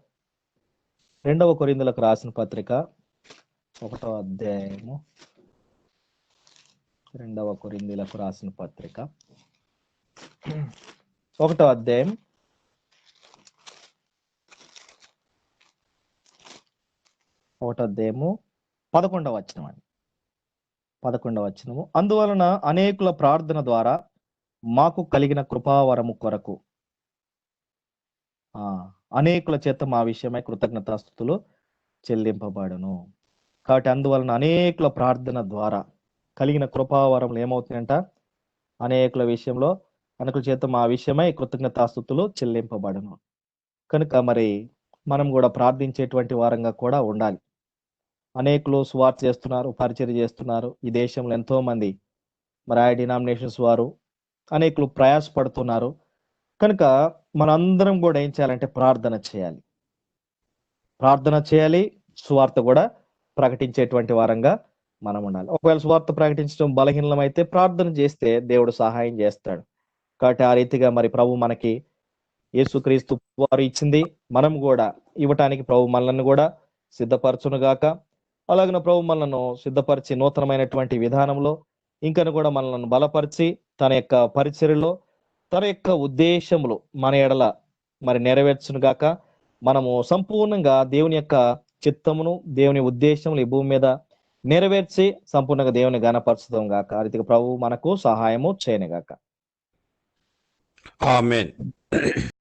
2వ కొరింథీయులకు రాసిన పత్రిక 1వ అధ్యాయము, 2వ కొరింథీయులకు రాసిన పత్రిక 1వ అధ్యాయం 11వ వచనం అండి. 11వ వచనము, అందువలన అనేకుల ప్రార్థన ద్వారా మాకు కలిగిన కృపావరము కొరకు అనేకుల చేత మా విషయమై కృతజ్ఞతాస్తుతులు చెల్లింపబడును. కాబట్టి అందువలన అనేకుల ప్రార్థన ద్వారా కలిగిన కృపావరములు ఏమవుతున్నాయంట? అనేకుల విషయంలో అనేకుల చేత మా విషయమై కృతజ్ఞతాస్తుతులు చెల్లింపబడును. కనుక మరి మనం కూడా ప్రార్థించేటువంటి వారంగా కూడా ఉండాలి. అనేకులు సువార్త చేస్తున్నారు, పరిచర్య చేస్తున్నారు. ఈ దేశంలో ఎంతో మంది మరి ఆ డినామినేషన్స్ వారు అనేకులు ప్రయాసపడుతున్నారు. కనుక మనందరం కూడా ఏం చేయాలంటే ప్రార్థన చేయాలి, సువార్త కూడా ప్రకటించేటువంటి వారంగా మనం ఉండాలి. ఒకవేళ సువార్త ప్రకటించడం బలహీనమైతే ప్రార్థన చేస్తే దేవుడు సహాయం చేస్తాడు. కాబట్టి ఆ రీతిగా మరి ప్రభు మనకి యేసుక్రీస్తు వారు ఇచ్చింది మనం కూడా ఇవ్వటానికి ప్రభు మనల్ని కూడా సిద్ధపరచును గాక. అలాగే ప్రభు మనలను సిద్ధపరిచి నూతనమైనటువంటి విధానంలో ఇంకను కూడా మనల్ని బలపరిచి తన యొక్క పరిచర్యలో తన యొక్క ఉద్దేశములు మన ఎడల మరి నెరవేర్చును గాక. మనము సంపూర్ణంగా దేవుని యొక్క చిత్తమును, దేవుని ఉద్దేశములు ఈ భూమి మీద నెరవేర్చి సంపూర్ణంగా దేవుని గణపరచుదాం గాక. ఆ రీతిగా ప్రభు మనకు సహాయము చేయను గాక. ఆమేన్.